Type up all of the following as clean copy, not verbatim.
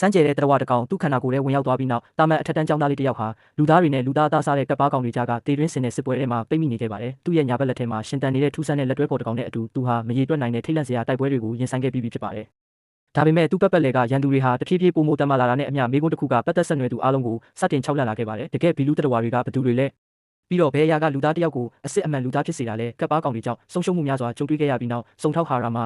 စမ်းကြဲတဲ့တရဝတကောင်သူ့ခန္ဓာကိုယ်ထဲဝင်ရောက်သွားပြီးနောက်တာမန်အထက်တန်းကျောင်းသားလေးတစ်ယောက်ဟာလူသားတွေနဲ့လူသားအသားစားတဲ့ကပ်ပါးကောင်တွေကြားကတေတွင်းစင်တဲ့စစ်ပွဲထဲမှာပိတ်မိနေခဲ့ပါတယ်။သူ့ရဲ့ညာဘက်လက်ထဲမှာရှင်တန်နေတဲ့ထူးဆန်းတဲ့လက်တွဲဖော်တစ်ကောင်နဲ့အတူသူဟာမရေတွက်နိုင်တဲ့ထိတ်လန့်စရာတိုက်ပွဲတွေကိုရင်ဆိုင်ခဲ့ပြီးဖြစ်ပါတယ်။ဒါပေမဲ့သူ့ပတ်လေကရန်သူတွေဟာတဖြည်းဖြည်းပိုမိုတန်မာလာတာနဲ့အမျှမိကုန်းတစ်ခုကပတ်သက်ဆက်နွယ်သူအားလုံးကိုစတင်ခြောက်လန့်လာခဲ့ပါတယ်။တကယ်ဘီလူတရဝတွေကဘသူတွေလဲပြီးတော့ဘယ်အရာကလူသားတစ်ယောက်ကိုအစ်စ်အမှန်လူသားဖြစ်စေတာလဲကပ်ပါးကောင်တွေကြောင့်ဆုံးရှုံးမှုများစွာကြုံတွေ့ခဲ့ရပြီးနောက်စုံထောက်ဟာရာမ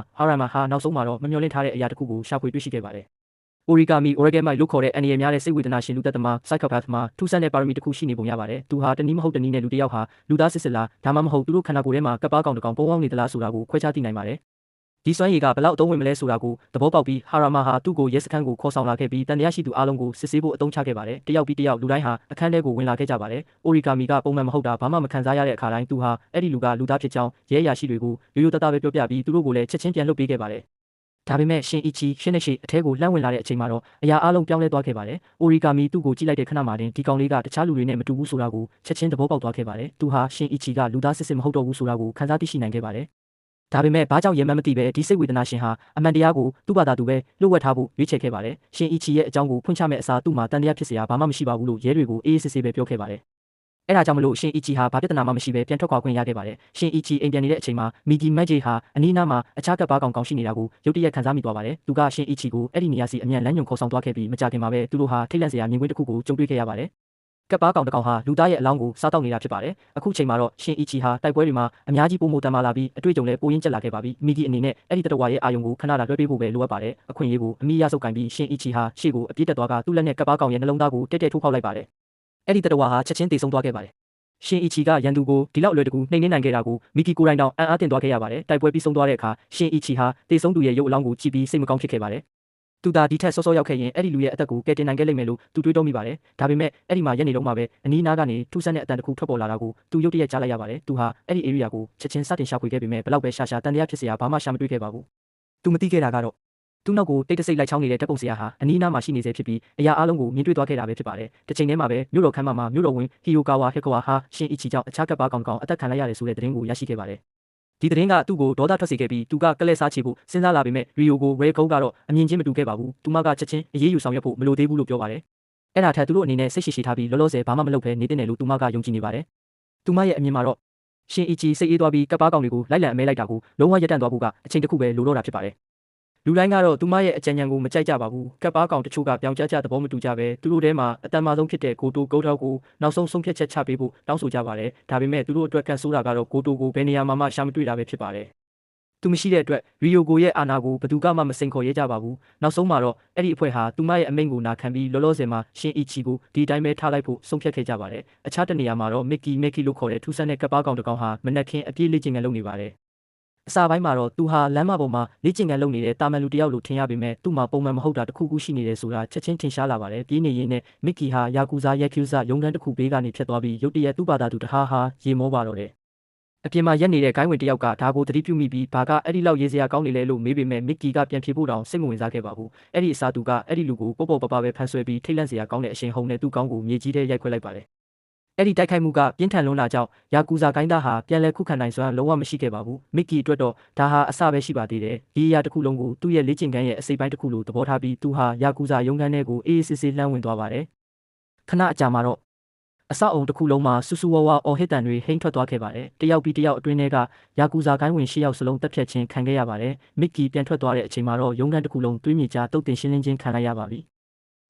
ာဟာနောက်ဆုံးမှာတော့မမျှော်လင့်ထားတဲ့အရာတစ်ခုကိုရှာဖွေတွေ့ရှိခဲ့ပါတယ်။ Origami Origami လို့ခေါ်တဲ့အန်ဒီရများတဲ့စိတ်ဝေဒနာရှင်လူသက်သမား psychopath မှာထူးဆန်းတဲ့ပါရမီတစ်ခုရှိနေပုံရပါတယ်။သူဟာတနည်းမဟုတ်တနည်းနဲ့လူတစ်ယောက်ဟာလူသားစစ်စစ်လားဒါမှမဟုတ်သူတို့ခန္ဓာကိုယ်ထဲမှာကပ်ပါးကောင်တစ်ကောင်ပုံအောင်နေသလားဆိုတာကိုခွဲခြားသိနိုင်ပါတယ်။ဒီစွမ်းရည်ကဘလောက်အသုံးဝင်မလဲဆိုတာကိုသဘောပေါက်ပြီးဟာရာမာဟာသူ့ကိုရဲစခန်းကိုခေါ်ဆောင်လာခဲ့ပြီးတန်တရားရှိသူအားလုံးကိုစစ်ဆေးဖို့အသုံးချခဲ့ပါတယ်။တယောက်ပြီးတယောက်လူတိုင်းဟာအခန်းထဲကိုဝင်လာခဲ့ကြပါတယ်။ Origami ကပုံမှန်မဟုတ်တာဘာမှမခံစားရတဲ့အခါတိုင်းသူဟာအဲ့ဒီလူကလူသားဖြစ်ကြောင်းရဲအရာရှိတွေကိုရိုးရိုးသားသားပဲပြောပြပြီးသူတို့ကိုလည်းချက်ချင်းပြန်လွှတ်ပေးခဲ့ပါတယ်။ဒါပေမဲ့ရှင်အီချီရှင်းနေရှိအထဲကိုလှမ်းဝင်လာတဲ့အချိန်မှာတော့အရာအလုံးပြောင်းလဲသွားခဲ့ပါတယ်။ Origami သူ့ကိုကြည့်လိုက်တဲ့ခဏမှာတင်ဒီကောင်လေးကတခြားလူတွေနဲ့မတူဘူးဆိုတာကိုချက်ချင်းသဘောပေါက်သွားခဲ့ပါတယ်။သူဟာရှင်အီချီကလူသားစစ်စစ်မဟုတ်တော့ဘူးဆိုတာကိုခံစားသိရှိနိုင်ခဲ့ပါတယ်။ဒါပေမဲ့ဘာကြောင့်ရဲမှန်းမသိပဲဒီစိတ်ဝေဒနာရှင်ဟာအမှန်တရားကိုသူ့ဘာသာသူပဲလှုပ်ဝက်ထားဖို့ရွေးချယ်ခဲ့ပါတယ်။ရှင်အီချီရဲ့အကြောင်းကိုဖွင့်ချမဲ့အစားသူ့မှာတန်တရားဖြစ်စရာဘာမှမရှိပါဘူးလို့ရဲတွေကိုအေးအေးဆေးဆေးပဲပြောခဲ့ပါတယ်။အဲ့ဒါကြောင့်မလို့ရှင်အီချီဟာဘာပြဿနာမှမရှိပဲပြန်ထွက်ခွာခွင့်ရခဲ့ပါတယ်။ရှင်အီချီအိမ်ပြန်နေတဲ့အချိန်မှာမီဂီမက်ဂျေဟာအနီးနားမှာအခြားကပ်ပါးကောင်ရှိနေတာကိုရုတ်တရက်ခံစားမိသွားပါတယ်။သူကရှင်အီချီကိုအဲ့ဒီနေရာစီအမြန်လမ်းညွှန်ခေါ်ဆောင်သွားခဲ့ပြီးမကြခင်မှာပဲသူတို့ဟာထိတ်လန့်စရာမြင်ကွင်းတစ်ခုကိုကြုံတွေ့ခဲ့ရပါတယ်။ကပ်ပါးကောင်တစ်ကောင်ဟာလူသားရဲ့အလောင်းကိုစားတောက်နေတာဖြစ်ပါတယ်။အခုချိန်မှာတော့ရှင်အီချီဟာတိုက်ပွဲတွေမှာအများကြီးပိုမိုတန်မာလာပြီးအတွေ့အကြုံလည်းပိုရင်းကျက်လာခဲ့ပါပြီ။မီဂီအနေနဲ့အဲ့ဒီတတဝါရဲ့အာယုံကိုခဏတာလွှဲပေးဖို့ပဲလိုအပ်ပါတယ်။အခွင့်အရေးကိုအမိရဆုပ်ကင်ပြီးရှင်အီချီဟာရှေ့ကိုအပြည့်တက်သွားကသူ့လက်နဲ့ကပ်ပါးကောင်ရဲ့နှလုံးသားကိုတက်တက်ထိုးဖောက်လိုက်ပါတယ်။အဲ့ဒီတတဝါဟာချက်ချင်းတေဆုံးသွားခဲ့ပါတယ်။ရှင်အီချီကရန်သူကိုဒီလောက်အလွယ်တကူနှိမ်နင်းနိုင်ခဲ့တာကိုမီဂီကိုယ်တိုင်တောင်အံ့အားသင့်သွားခဲ့ရပါတယ်။တိုက်ပွဲပြီးဆုံးသွားတဲ့အခါရှင်အီချီဟာတေဆုံးသူရဲ့ရုပ်အလောင်းကိုကြည့်ပြီးစိတ်မကောင်းဖြစ်ခဲ့ပါတယ်။သူသာဒီထက်စောစောရောက်ခဲ့ရင်အဲ့ဒီလူရဲ့အသက်ကိုကယ်တင်နိုင်ခဲ့လိမ့်မယ်လို့သူတွေးတောမိပါတယ်။ဒါပေမဲ့အဲ့ဒီမှာရက်နေတော့မှပဲအနီးနားကနေထူးဆန်းတဲ့အတန်တစ်ခုထွက်ပေါ်လာတာကိုသူရုတ်တရက်ကြားလိုက်ရပါတယ်။သူဟာအဲ့ဒီ area ကိုချက်ချင်းစတင်ရှာဖွေခဲ့ပေမဲ့ဘလောက်ပဲရှာတန်တရားဖြစ်စရာဘာမှရှာမတွေ့ခဲ့ပါဘူး။သူမသိခဲ့တာကတော့သူ့နောက်ကိုတိတ်တဆိတ်လိုက်ချောင်းနေတဲ့ဓာတ်ပုံဆရာဟာအနီးနားမှာရှိနေစေဖြစ်ပြီးအရာအလုံးကိုမြင်တွေ့သွားခဲ့တာပဲဖြစ်ပါတယ်။တစ်ချိန်တည်းမှာပဲမြို့တော်ခမ်းမမှာမြို့တော်ဝင်ဟီယိုကာဝါဟက်ကာဝါဟာရှင်အီချီကြောင့်အခြားကပ်ပါးကောင်အသက်ခံလိုက်ရတယ်ဆိုတဲ့သတင်းကိုရရှိခဲ့ပါတယ်။ဒီသတင်းကသူ့ကိုဒေါသထွက်စေခဲ့ပြီးသူကကလဲစားချေဖို့စဉ်းစားလာပေမဲ့ရီယိုကိုရဲကုန်းကတော့အမြင်ချင်းမတူခဲ့ပါဘူး။သူမကချက်ချင်းအရေးယူဆောင်ရွက်ဖို့မလိုသေးဘူးလို့ပြောပါတယ်။အဲ့ဒါထက်သူတို့အနေနဲ့စိတ်ရှိရှိထားပြီးလောလောဆယ်ဘာမှမလုပ်ဘဲနေတဲ့နယ်လို့သူမကယုံကြည်နေပါတယ်။သူမရဲ့အမြင်မှာတော့ရှင်အီချီစိတ်အေးသွားပြီးကပ်ပါးကောင်တွေကိုလိုက်လံအမဲလိုက်တာကိုလုံးဝရပ်တန့်သွားဖို့ကအချိန်တစ်ခုပဲလိုတော့တာဖြစ်ပါတယ်။လူတိုင်းကတော့သူမရဲ့အကြံဉာဏ်ကိုမကြိုက်ကြပါဘူး။ကပ်ပါးကောင်တချို့ကပြောင်ကျသဘောမတူကြပဲသူတို့ထဲမှာအတန်မာဆုံးဖြစ်တဲ့ကိုတိုထောက်ကိုနောက်ဆုံးဆုံးဖြတ်ချက်ချပေးဖို့တောင်းဆိုကြပါတယ်။ဒါပေမဲ့သူတို့အတွက်ကန့်ဆိုးတာကတော့ကိုတိုကိုဘယ်နေရာမှာမှရှာမတွေ့တာပဲဖြစ်ပါတယ်။သူမရှိတဲ့အတွက်ရီယိုကိုရဲ့အာဏာကိုဘယ်သူမှမစိန်ခေါ်ရဲကြပါဘူး။နောက်ဆုံးမှာတော့အဲ့ဒီအဖွဲ့ဟာသူမရဲ့အမိန့်ကိုနာခံပြီးလောလောဆယ်မှာရှင်အီချီကိုဒီတိုင်းပဲထားလိုက်ဖို့ဆုံးဖြတ်ခဲ့ကြပါတယ်။အခြားတနေရာမှာတော့မက်ကီလို့ခေါ်တဲ့ထူးဆန်းတဲ့ကပ်ပါးကောင်တစ်ကောင်ဟာမနက်ခင်းအပြည့်လေ့ကျင့်ခန်းလုပ်နေပါတယ်။အစာပိုင်းမှာတော့သူဟာလမ်းမပေါ်မှာလေ့ကျင့်ခန်းလုပ်နေတဲ့တာမန်လူတစ်ယောက်လိုထင်ရပေမဲ့သူ့မှာပုံမှန်မဟုတ်တာတစ်ခုခုရှိနေတယ်ဆိုတာချက်ချင်းထင်ရှားလာပါတယ်။ပြေးနေရင်းနဲ့မက်ကီဟာယာကူဇာရဲကျူဇာရုံးခန်းတစ်ခုဘေးကနေဖြတ်သွားပြီးရုတ်တရက်သူ့ဘာသာသူတဟာရေမောပါတော့တယ်။အပြင်မှာရက်နေတဲ့ဂိုင်းဝင်တစ်ယောက်ကဒါကိုသတိပြုမိပြီးဘာကအဲ့ဒီလောက်ရေးစရာကောင်းနေလဲလို့မေးပေမဲ့မက်ကီကပြန်ဖြေဖို့တောင်စိတ်မဝင်စားခဲ့ပါဘူး။အဲ့ဒီအစားသူကအဲ့ဒီလူကိုပေါ့ပပပဲဖန်ဆွဲပြီးထိတ်လန့်စရာကောင်းတဲ့အရှင်ဟုံနဲ့သူ့ကောင်းကိုမြေကြီးထဲရိုက်ခွဲလိုက်ပါတယ်။အဲ့ဒီတိုက်ခိုက်မှုကပြင်းထန်လွန်းလာကြောင်းယာကူဇာဂိုင်းသားဟာပြန်လည်ခုခံနိုင်စွမ်းလုံးဝမရှိခဲ့ပါဘူး။မက်ကီအတွက်တော့ဒါဟာအစပဲရှိပါသေးတယ်။ဒီအရာတစ်ခုလုံးကိုသူ့ရဲ့လေ့ကျင့်ခန်းရဲ့အစိပ်ပိုင်းတစ်ခုလိုသဘောထားပြီးသူဟာယာကူဇာရုံးခန်းထဲကိုအေးအေးဆေးဆေးလှမ်းဝင်သွားပါတယ်။ခဏအကြာမှာတော့အဆောက်အုံတစ်ခုလုံးမှာဆူဆူဝါဝါအော်ဟစ်တန်တွေဟိမ့်ထွက်သွားခဲ့ပါတယ်။တယောက်ပြီးတယောက်အတွင်းထဲကယာကူဇာဂိုင်းဝင်၈ယောက်စလုံးတက်ဖြတ်ခြင်းခံခဲ့ရပါတယ်။မက်ကီပြန်ထွက်သွားတဲ့အချိန်မှာတော့ရုံးခန်းတစ်ခုလုံးသွေးမြေကြားတုတ်တင်ရှင်းလင်းခြင်းခံလိုက်ရပါပြီ။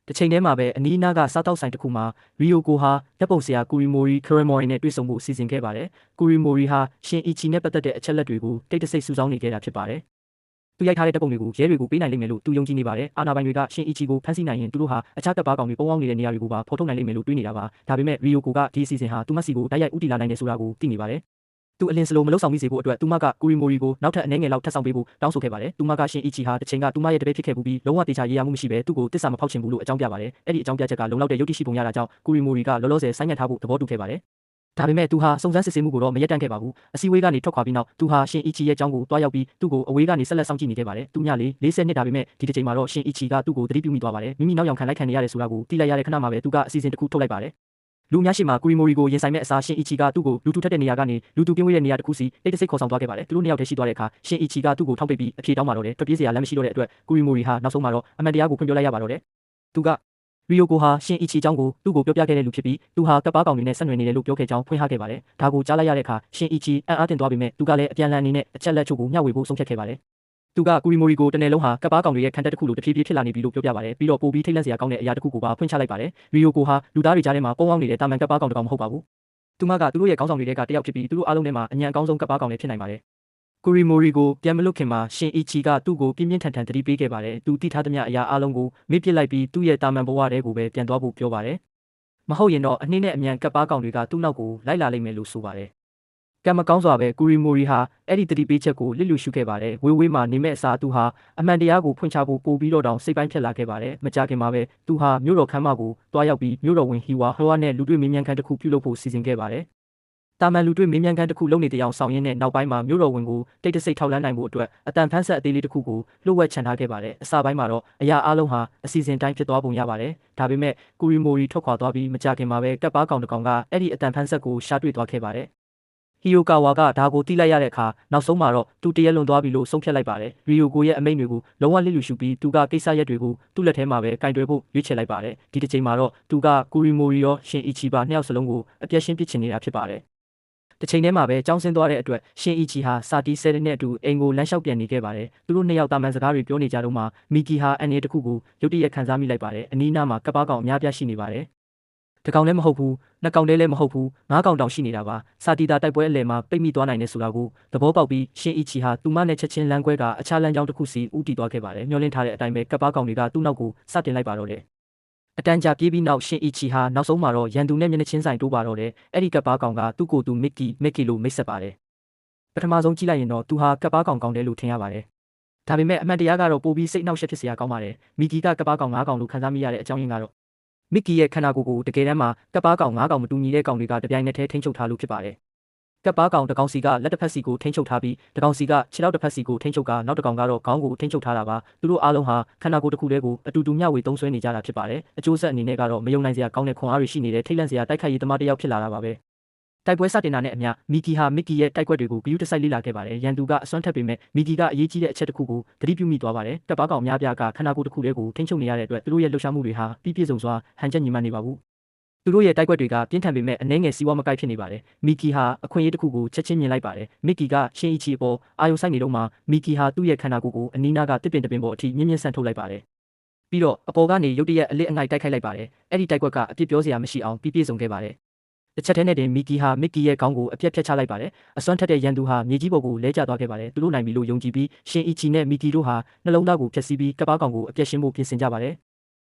တစ်ချိန်တည်းမှာပဲအနီးအနားကစားတောက်ဆိုင်တစ်ခုမှာရီယိုကိုဟာလက်ပုံဆရာကူရီမိုရီနဲ့တွေ့ဆုံမှုစီစဉ်ခဲ့ပါတယ်။ကူရီမိုရီဟာရှင်အီချီနဲ့ပတ်သက်တဲ့အချက်လက်တွေကိုတိတ်တဆိတ်စူးစောင်းနေခဲ့တာဖြစ်ပါတယ်။သူရိုက်ထားတဲ့တပ်ပုံတွေကိုရဲတွေကိုပေးနိုင်လိမ့်မယ်လို့သူယုံကြည်နေပါတယ်။အာဏာပိုင်တွေကရှင်အီချီကိုဖမ်းဆီးနိုင်ရင်သူတို့ဟာအခြားကပ်ပါးကောင်တွေပုံအောင်နေတဲ့နေရာတွေကိုပါဖော်ထုတ်နိုင်လိမ့်မယ်လို့တွေးနေတာပါ။ဒါပေမဲ့ရီယိုကိုကဒီအစီအစဉ်ဟာသူမစီကိုတိုက်ရိုက်ဦးတည်လာနိုင်တယ်ဆိုတာကိုသိနေပါတယ်။သူအလင်းစလိုမလုံဆောင်မိစေဖို့အတွက်သူမကကူရီမိုရီကိုနောက်ထပ်အနည်းငယ်လောက်ထပ်ဆောင်ပေးဖို့တောင်းဆိုခဲ့ပါတယ်။သူမကရှင်အီချီဟာတစ်ချိန်ကသူမရဲ့တပည့်ဖြစ်ခဲ့ပြီးလုံးဝတေချာရေးရမှုမရှိဘဲသူ့ကိုတစ္ဆာမဖောက်ချင်ဘူးလို့အကြောင်းပြပါတယ်။အဲ့ဒီအကြောင်းပြချက်ကလုံလောက်တဲ့ယုတ်တိရှိပုံရတာကြောင့်ကူရီမိုရီကလောလောဆယ်ဆိုင်းငံ့ထားဖို့သဘောတူခဲ့ပါတယ်။ဒါပေမဲ့သူဟာစုံစမ်းစစ်ဆေးမှုကိုတော့မရက်တန့်ခဲ့ပါဘူး။အစည်းအဝေးကနေထွက်ခွာပြီးနောက်သူဟာရှင်အီချီရဲ့ကျောင်းကိုတွားရောက်ပြီးသူ့ကိုအဝေးကနေဆက်လက်စောင့်ကြည့်နေခဲ့ပါတယ်။သူညလေး40နှစ်ဒါပေမဲ့ဒီတစ်ချိန်မှာတော့ရှင်အီချီကသူ့ကိုသတိပြုမိသွားပါတယ်။မိမိနောက်ယောင်ခံလိုက်ခံနေရတယ်ဆိုတာကိုသိလိုက်ရတဲ့ခဏမှာပဲသူကအစီအစဉ်တစ်ခုထုတ်လိုက်ပါတယ်။လူအများရှိမှာကူရီမိုရီကိုရင်ဆိုင်မဲ့အစားရှင်အီချီကသူ့ကိုလူတူထက်တဲ့နေရာကနေလူတူကင်းဝေးတဲ့နေရာတစ်ခုစီတိတ်တဆိတ်ခေါ်ဆောင်သွားခဲ့ပါတယ်။သူတို့နှစ်ယောက်တည်းရှိသွားတဲ့အခါရှင်အီချီကသူ့ကိုထောက်ပိတ်ပြီးအပြေတောင်းပါတော့တယ်။ထွက်ပြေးစရာလမ်းမရှိတော့တဲ့အတွက်ကူရီမိုရီဟာနောက်ဆုံးမှာတော့အမှန်တရားကိုဖွင့်ပြလိုက်ရပါတော့တယ်။ သူကရီယိုကိုဟာရှင်အီချီအကြောင်းကိုသူ့ကိုပြောပြခဲ့တဲ့လူဖြစ်ပြီးသူဟာကပ်ပါကောင်တွေနဲ့ဆက်နွယ်နေတယ်လို့ပြောခဲ့ကြောင်းဖွင့်ဟခဲ့ပါတယ်။ဒါကိုကြားလိုက်ရတဲ့အခါရှင်အီချီအံ့အားသင့်သွားပေမဲ့သူကလည်းအပြန်လန်အနေနဲ့အချက်လက်ချို့ကိုမျှဝေဖို့ဆုံးဖြတ်ခဲ့ပါတယ်။သူကကူရီမိုရီကိုတနေ့လုံးဟာကပ်ပါကောင်တွေရဲ့ခံတပ်တစ်ခုလိုတဖြည်းဖြည်းဖြစ်လာနေပြီလို့ပြောပြပါတယ်။ပြီးတော့ပိုပြီးထိတ်လန့်စရာကောင်းတဲ့အရာတစ်ခုကိုပါဖွင့်ချလိုက်ပါတယ်။ရီယိုကိုဟာလူသားတွေကြားထဲမှာပုံအောင်နေတဲ့တာမန်ကပ်ပါကောင်တစ်ကောင်မဟုတ်ပါဘူး။သူမကသူတို့ရဲ့ခေါင်းဆောင်တွေကတယောက်ဖြစ်ပြီးသူတို့အားလုံးထဲမှာအညံအကောင်းဆုံးကပ်ပါကောင်တွေဖြစ်နိုင်ပါတယ်။ကူရီမိုရီကိုပြန်မလွတ်ခင်မှာရှင်အီချီကသူ့ကိုပြင်းပြင်းထန်ထန်တတိပေးခဲ့ပါတယ်။သူတိထားသမျှအရာအလုံးကိုမေ့ပစ်လိုက်ပြီးသူ့ရဲ့တာမန်ဘဝတွေကိုပဲပြန်သွားဖို့ပြောပါတယ်။မဟုတ်ရင်တော့အနှင်းနဲ့အမြန်ကပ်ပါကောင်တွေကသူ့နောက်ကိုလိုက်လာလိမ့်မယ်လို့ဆိုပါတယ်။ကံမကောင်းစွာပဲကူရီမိုရီဟာအဲ့ဒီတတိပေးချက်ကိုလစ်လျူရှုခဲ့ပါတယ်။ဝေးဝေးမှာနေမဲ့အစားသူဟာအမှန်တရားကိုဖွင့်ချဖို့ပို့ပြီးတော့တောင်စိတ်ပိုင်းဖြစ်လာခဲ့ပါတယ်။မကြခင်မှာပဲသူဟာမြို့တော်ခမ်းမကိုတွားရောက်ပြီးမြို့တော်ဝင်ဟီဝါဟွာနဲ့လူတွေ့မေးမြန်းခန်းတစ်ခုပြုလုပ်ဖို့စီစဉ်ခဲ့ပါတယ်။တာမန်လူတွေ့မေးမြန်းခန်းတစ်ခုလုပ်နေတဲ့အောင်ဆောင်ရင်းနဲ့နောက်ပိုင်းမှာမြို့တော်ဝင်ကိုတိတ်တဆိတ်ထောက်လန်းနိုင်ဖို့အတွက်အတန်ဖန်းဆက်အသေးလေးတစ်ခုကိုလှုပ်ဝက်ချန်ထားခဲ့ပါတယ်။အစပိုင်းမှာတော့အရာအလုံးဟာအစီအစဉ်တိုင်းဖြစ်သွားပုံရပါတယ်။ဒါပေမဲ့ကူရီမိုရီထွက်ခွာသွားပြီးမကြခင်မှာပဲကပ်ပါကောင်တစ်ကောင်ကအဲ့ဒီအတန်ဖန်းဆက်ကိုရှာတွေ့သွားခဲ့ပါတယ်။ဟီယိုကာဝါကဒါကိုသိလိုက်ရတဲ့အခါနောက်ဆုံးမှာတော့သူတရက်လွန်သွားပြီလို့ဆုံးဖြတ်လိုက်ပါတယ်။ရီယိုကိုရဲ့အမိန့်တွေကိုလုံးဝလစ်လျူရှုပြီးသူကကိစ္စရက်တွေကိုသူ့လက်ထဲမှာပဲကင်တွယ်ဖို့ရွေးချယ်လိုက်ပါတယ်။ဒီတစ်ချိန်မှာတော့သူကကူရီမိုရီရောရှင်အီချီပါနှစ်ယောက်စလုံးကိုအပြတ်ရှင်းပစ်ချင်နေတာဖြစ်ပါတယ်။တစ်ချိန်တည်းမှာပဲကြောင်းဆင်းသွားတဲ့အတွက်ရှင်အီချီဟာစာတီဆဲတဲ့နဲ့အတူအိမ်ကိုလမ်းလျှောက်ပြန်နေခဲ့ပါတယ်။သူတို့နှစ်ယောက်တာမန်စကားတွေပြောနေကြတော့မှမီကီဟာအန်ရီတစ်ခုကိုရုတ်တရက်ခံစားမိလိုက်ပါတယ်။အနီးနားမှာကပ်ပါကောင်အများပြားရှိနေပါတယ်။တစ်ကောင်လည်းမဟုတ်ဘူးနှစ်ကောင်လည်းမဟုတ်ဘူးငါးကောင်တောင်ရှိနေတာပါစာတီတာတိုက်ပွဲအလယ်မှာပိတ်မိသွားနိုင်တယ်ဆိုတာကိုသဘောပေါက်ပြီးရှင်အီချီဟာသူမနဲ့ချက်ချင်းလမ်းခွဲကအခြားလမ်းကြောင်းတစ်ခုစီဦးတည်သွားခဲ့ပါတယ်မျောလင့်ထားတဲ့အတိုင်းပဲကပ်ပါကောင်တွေကသူ့နောက်ကိုစတင်လိုက်ပါတော့တယ်အတန်ကြာပြေးပြီးနောက်ရှင်အီချီဟာနောက်ဆုံးမှာတော့ရန်သူနဲ့မျက်နှာချင်းဆိုင်တိုးပါတော့တယ်အဲ့ဒီကပ်ပါကောင်ကသူ့ကိုယ်သူမစ်ကီလို့မိတ်ဆက်ပါတယ်ပထမဆုံးကြည့်လိုက်ရင်တော့သူဟာကပ်ပါကောင်ကောင်းတယ်လို့ထင်ရပါတယ်ဒါပေမဲ့အမှန်တရားကတော့ပိုပြီးစိတ်နှောက်ယှက်ဖြစ်စရာကောင်းပါတယ်မီကီကကပ်ပါကောင်၅ကောင်လို့ခံစားမိရတဲ့အကြောင်းရင်းကတော့မစ်ကီရဲ့ခန္ဓာကိုယ်ကိုတကယ်တမ်းမှာကပ်ပါကောင်၅ကောင်မတူညီတဲ့ကောင်တွေကတပြိုင်နက်တည်းထိန်းချုပ်ထားလို့ဖြစ်ပါတယ်ကပ်ပါကောင်တစ်ကောင်စီကလက်တစ်ဖက်စီကိုထိန်းချုပ်ထားပြီးတစ်ကောင်စီကခြေထောက်တစ်ဖက်စီကိုထိန်းချုပ်ကနောက်တစ်ကောင်ကတော့ခေါင်းကိုထိန်းချုပ်ထားတာပါသူတို့အားလုံးဟာခန္ဓာကိုယ်တစ်ခုတည်းကိုအတူတူမျှဝေသုံးစွဲနေကြတာဖြစ်ပါတယ်အကျိုးဆက်အနေနဲ့ကတော့မယုံနိုင်စရာကောင်းတဲ့ခွန်အားတွေရှိနေတဲ့ထိတ်လန့်စရာတိုက်ခိုက်ရေးသမားတစ်ယောက်ဖြစ်လာတာပါပဲတိုက်ပွဲစတင်တာနဲ့အမျှမီကီဟာမစ်ကီရဲ့တိုက်ကွက်တွေကိုဂရုတစိုက်လေ့လာခဲ့ပါတယ်ရန်သူကအစွမ်းထက်ပေမဲ့မီကီကအရေးကြီးတဲ့အချက်တစ်ခုကိုသတိပြုမိသွားပါတယ်ကပ်ပါကောင်များပြားကခန္ဓာကိုယ်တစ်ခုတည်းကိုထိန်းချုပ်နေရတဲ့အတွက်သူတို့ရဲ့လှုပ်ရှားမှုတွေဟာပြည့်စုံစွာဟန်ချက်ညီမှန်နေပါဘူးသူတို့ရဲ့တိုက်ကွက်တွေကပြင်းထန်ပေမဲ့အနှဲငယ်စီးပွားမကိုက်ဖြစ်နေပါတယ်။မီကီဟာအခွင့်အရေးတစ်ခုကိုချက်ချင်းမြင်လိုက်ပါတယ်။မစ်ကီကရှင်အီချီအပေါ်အာယုံဆိုင်နေတော့မှမီကီဟာသူ့ရဲ့ခန္ဓာကိုယ်ကိုအနီးနားကတစ်ပင်ပေါ်အထိမြင့်မြင့်ဆန်ထုတ်လိုက်ပါတယ်။ပြီးတော့အပေါ်ကနေရုတ်တရက်အလစ်အငိုက်တိုက်ခိုက်လိုက်ပါတယ်။အဲ့ဒီတိုက်ကွက်ကအပြစ်ပြောစရာမရှိအောင်ပြည့်စုံခဲ့ပါတယ်။တစ်ချက်တည်းနဲ့တင်မီကီဟာမစ်ကီရဲ့ခေါင်းကိုအပြတ်ဖြတ်ချလိုက်ပါတယ်။အစွမ်းထက်တဲ့ရန်သူဟာမြေကြီးပေါ်ကိုလဲကျသွားခဲ့ပါတယ်။သူတို့နိုင်ပြီလို့ယုံကြည်ပြီးရှင်အီချီနဲ့မီကီတို့ဟာနှလုံးသားကိုဖျက်ဆီးပြီးကပ်ပါကောင်ကိုအပြတ်ရှင်းဖို့ပြင်ဆင်ကြပါတယ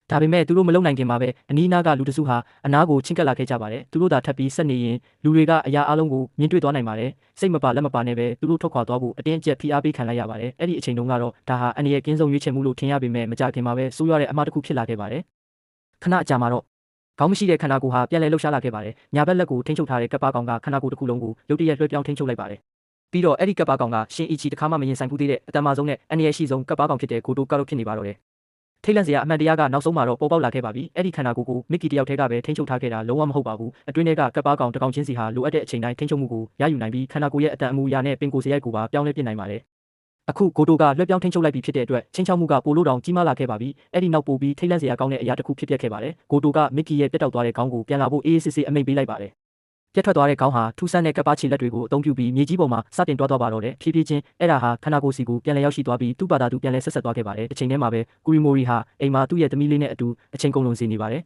်ဒါပေမဲ့သူတို့မလုံနိုင်ခင်မှာပဲအနီးနားကလူတစုဟာအနားကိုချင်းကပ်လာခဲ့ကြပါတယ်သူတို့သာထပ်ပြီးဆက်နေရင်လူတွေကအရာအလုံးကိုမြင်တွေ့သွားနိုင်ပါတယ်စိတ်မပါလက်မပါနဲ့ပဲသူတို့ထွက်ခွာသွားဖို့အတင်းအကျပ်ဖိအားပေးခံလိုက်ရပါတယ်အဲ့ဒီအချိန်တုန်းကတော့ဒါဟာအန်ရရဲ့ကင်းဆုံးရွေးချယ်မှုလို့ထင်ရပေမဲ့မကြခင်မှာပဲဆိုးရွားတဲ့အမှားတစ်ခုဖြစ်လာခဲ့ပါတယ်ခဏအကြာမှာတော့ခေါင်းမရှိတဲ့ခန္ဓာကိုယ်ဟာပြန်လည်လှုပ်ရှားလာခဲ့ပါတယ်ညာဘက်လက်ကိုထိန်းချုပ်ထားတဲ့ကပ်ပါကောင်ကခန္ဓာကိုယ်တစ်ခုလုံးကိုရုတ်တရက်လွှဲပြောင်းထိန်းချုပ်လိုက်ပါတယ်ပြီးတော့အဲ့ဒီကပ်ပါကောင်ကရှင်အီချီတစ်ခါမှမရင်ဆိုင်ဘူးသေးတဲ့အတန်မာဆုံးနဲ့အန်ရရဲ့ရှိဆုံးကပ်ပါကောင်ဖြစ်တဲ့ဂိုတိုကာလို့ဖြစ်နေပါတော့တယ်ထိတ်လန့်စရာအမှန်တရားကနောက်ဆုံးမှာတော့ပေါ်ပေါက်လာခဲ့ပါပြီအဲ့ဒီခန္ဓာကိုယ်ကိုမစ်ကီတယောက်တည်းကပဲထိန်းချုပ်ထားခဲ့တာလုံးဝမဟုတ်ပါဘူးအတွင်းထဲကကပ်ပါကောင်တစ်ကောင်ချင်းစီဟာလိုအပ်တဲ့အချိန်တိုင်းထိန်းချုပ်မှုကိုရယူနိုင်ပြီးခန္ဓာကိုယ်ရဲ့အတန်အမူအရာနဲ့ပင်ကိုယ်စရိုက်ကိုပါပြောင်းလဲပြစ်နိုင်ပါတယ်အခုဂိုတိုကလွှဲပြောင်းထိန်းချုပ်လိုက်ပြီဖြစ်တဲ့အတွက်ချင်းချောက်မှုကပိုလို့တောင်ကြီးမားလာခဲ့ပါပြီအဲ့ဒီနောက်ပိုပြီးထိတ်လန့်စရာကောင်းတဲ့အရာတစ်ခုဖြစ်ပျက်ခဲ့ပါတယ်ဂိုတိုကမစ်ကီရဲ့ပြတ်တောက်သွားတဲ့ခေါင်းကိုပြန်လာဖို့အေးအေးဆေးဆေးအမိန့်ပေးလိုက်ပါတယ်ပြတ်ထွက်သွားတဲ့ခေါင်းဟာထူးဆန်းတဲ့ကပ်ပါချီလက်တွေကိုအသုံးပြုပြီးမြေကြီးပေါ်မှာစတင်တွားသွားပါတော့တယ်ဖြည်းဖြည်းချင်းအဲ့ဒါဟာခန္ဓာကိုယ်စီကိုပြန်လည်ရောက်ရှိသွားပြီးသူ့ဘာသာသူပြန်လည်ဆက်ဆက်သွားခဲ့ပါတယ်တစ်ချိန်တည်းမှာပဲကူရီမိုရီဟာအိမ်မှာသူ့ရဲ့သမီးလေးနဲ့အတူအချိန်ကုန်လွန်စေနေပါတယ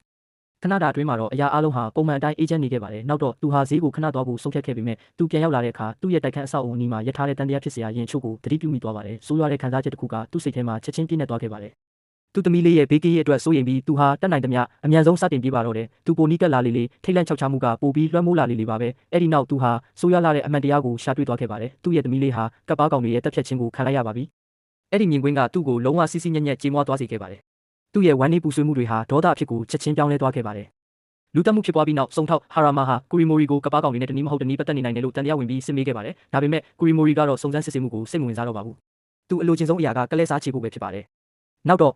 ်ခဏတာအတွင်းမှာတော့အရာအလုံးဟာပုံမှန်အတိုင်းအေးချမ်းနေခဲ့ပါတယ်နောက်တော့သူဟာဈေးကိုခဏသွားဖို့ဆုံးဖြတ်ခဲ့ပေမဲ့သူပြန်ရောက်လာတဲ့အခါသူ့ရဲ့တိုက်ခန်းအဆောက်အုံအနီးမှာရထားတဲ့တန်တရားဖြစ်စရာရင်ချို့ကိုသတိပြုမိသွားပါတယ်ဆိုးရွားတဲ့ခံစားချက်တစ်ခုကသူ့စိတ်ထဲမှာချက်ချင်းပြည့်နေသွားခဲ့ပါတယ်သူသမီးလေးရဲ့ဘေးကင်းရေးအတွက်စိုးရိမ်ပြီးသူဟာတက်နိုင်သမျှအမြန်ဆုံးစတင်ပြေးပါတော့တယ်သူပိုနီးကပ်လာလေထိတ်လန့်ချောက်ချမှုကပိုပြီးလွှမ်းမိုးလာလေပါပဲအဲ့ဒီနောက်သူဟာဆိုးရွားလာတဲ့အမှန်တရားကိုရှာတွေ့သွားခဲ့ပါတယ်သူ့ရဲ့သမီးလေးဟာကပ်ပါကောင်တွေရဲ့တက်ဖြတ်ခြင်းကိုခံလိုက်ရပါပြီအဲ့ဒီမြင်ကွင်းကသူ့ကိုလုံးဝစီးစီးညံ့ညံ့ကြေးမွားသွားစေခဲ့ပါတယ်သူ့ရဲ့ဝမ်းနည်းပူဆွေးမှုတွေဟာဒေါသအဖြစ်ကိုချက်ချင်းပြောင်းလဲသွားခဲ့ပါတယ်လူတက်မှုဖြစ်ပွားပြီးနောက်စုံထောက်ဟာရာမာဟာကူရီမိုရီကိုကပ်ပါကောင်တွေနဲ့တနည်းမဟုတ်တနည်းပတ်သက်နေနိုင်တယ်လို့တန်တရားဝင်ပြီးစစ်မေးခဲ့ပါတယ်ဒါပေမဲ့ကူရီမိုရီကတော့စုံစမ်းစစ်ဆေးမှုကိုစိတ်မဝင်စားတော့ပါဘူးသူအလိုချင်ဆုံးအရာကကလဲစားချေဖို့ပဲဖြစ်ပါတယ်နောက်တော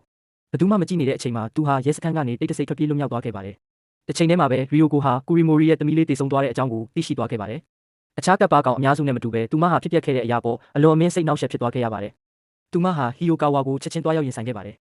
့ဘယ်သူမှမကြည့်နေတဲ့အချိန်မှာသူဟာရဲစခန်းကနေတိတ်တဆိတ်ထွက်ပြေးလွတ်မြောက်သွားခဲ့ပါတယ်။တစ်ချိန်တည်းမှာပဲရီယိုကိုဟာကူရီမိုရီရဲ့သမီးလေးတည်ဆုံသွားတဲ့အကြောင်းကိုသိရှိသွားခဲ့ပါတယ်။အခြားကပ်ပါကောင်အများစုနဲ့မတူဘဲသူမဟာဖြစ်ပျက်ခဲ့တဲ့အရာပေါ်အလွန်အမင်းစိတ်နှောက်ယှက်ဖြစ်သွားခဲ့ရပါတယ်။သူမဟာဟီယိုကာဝါကိုချက်ချင်းသွားရောက်ရင်ဆိုင်ခဲ့ပါတယ်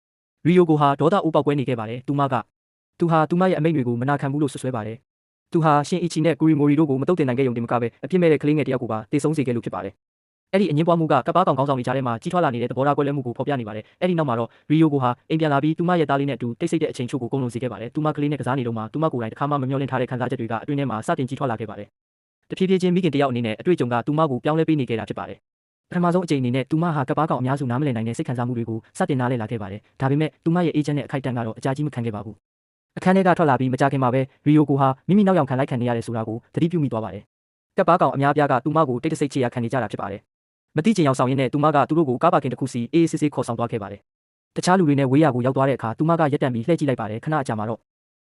ရီယိုကိုဟာဒေါသဥပေါက်ကွဲနေခဲ့ပါတယ်။သူမရဲ့အမိန့်တွေကိုမနာခံဘူးလို့ဆွဆွဲပါတယ်။သူဟာရှင်အီချီနဲ့ကူရီမိုရီတို့ကိုမတုတ်တင်နိုင်ခဲ့ရုံတင်မကပဲအပြစ်မဲ့တဲ့ကလေးငယ်တယောက်ကိုပါတေဆုံးစေခဲ့လို့ဖြစ်ပါတယ်။အဲ့ဒီအငင်းပွားမှုကကပ်ပါကောင်ခေါင်းဆောင်တွေကြားထဲမှာကြီးထွားလာနေတဲ့သဘောထားကွဲလွဲမှုကိုဖော်ပြနေပါတယ်။အဲ့ဒီနောက်မှာတော့ရီယိုကိုဟာအိမ်ပြန်လာပြီးသူမရဲ့သားလေးနဲ့အတူတိတ်ဆိတ်တဲ့အချိန်ချို့ကိုကုန်လွန်စေခဲ့ပါတယ်။သူမကလေးနဲ့ကစားနေတော့မှသူမကိုယ်တိုင်တစ်ခါမှမမျှော်လင့်ထားတဲ့ခံစားချက်တွေကအတွင်းထဲမှာစတင်ကြီးထွားလာခဲ့ပါတယ်။တဖြည်းဖြည်းချင်းမိခင်တယောက်အနေနဲ့အတွေ့အကြုံကသူမကိုပြောင်းလဲပေးနေခဲ့တာဖြစ်ပါတယ်။ပထမဆုံးအကြိမ်အနေနဲ့သူမဟာကပ်ပါကောင်အများစုနားမလည်နိုင်တဲ့စိတ်ခံစားမှုတွေကိုစတင်နားလည်လာခဲ့ပါတယ်။ဒါပေမဲ့သူမရဲ့အေဂျင့်နဲ့အခိုက်အတန့်ကတော့အကြာကြီးမခံခဲ့ပါဘူး။အခန်းထဲကထွက်လာပြီးမကြခင်မှာပဲရီယိုကိုဟာမိမိနောက်ယောင်ခံလိုက်ခံနေရတယ်ဆိုတာကိုသတိပြုမိသွားပါတယ်။ကပ်ပါကောင်အများပြားကသူမကိုတိတ်တဆိတ်ချေရခံနေကြတာဖြစ်ပါတယ်။မတိကျင်အောင်ဆောင်ရင်းနဲ့သူမကသူတို့ကိုကားပါကင်တစ်ခုစီအေးအေးဆေးဆေးခေါ်ဆောင်သွားခဲ့ပါတယ်။တခြားလူတွေနဲ့ဝေးရာကိုရောက်သွားတဲ့အခါသူမကရက်တံပြီးလှည့်ကြည့်လိုက်ပါတယ်။ခဏအကြာမှာတော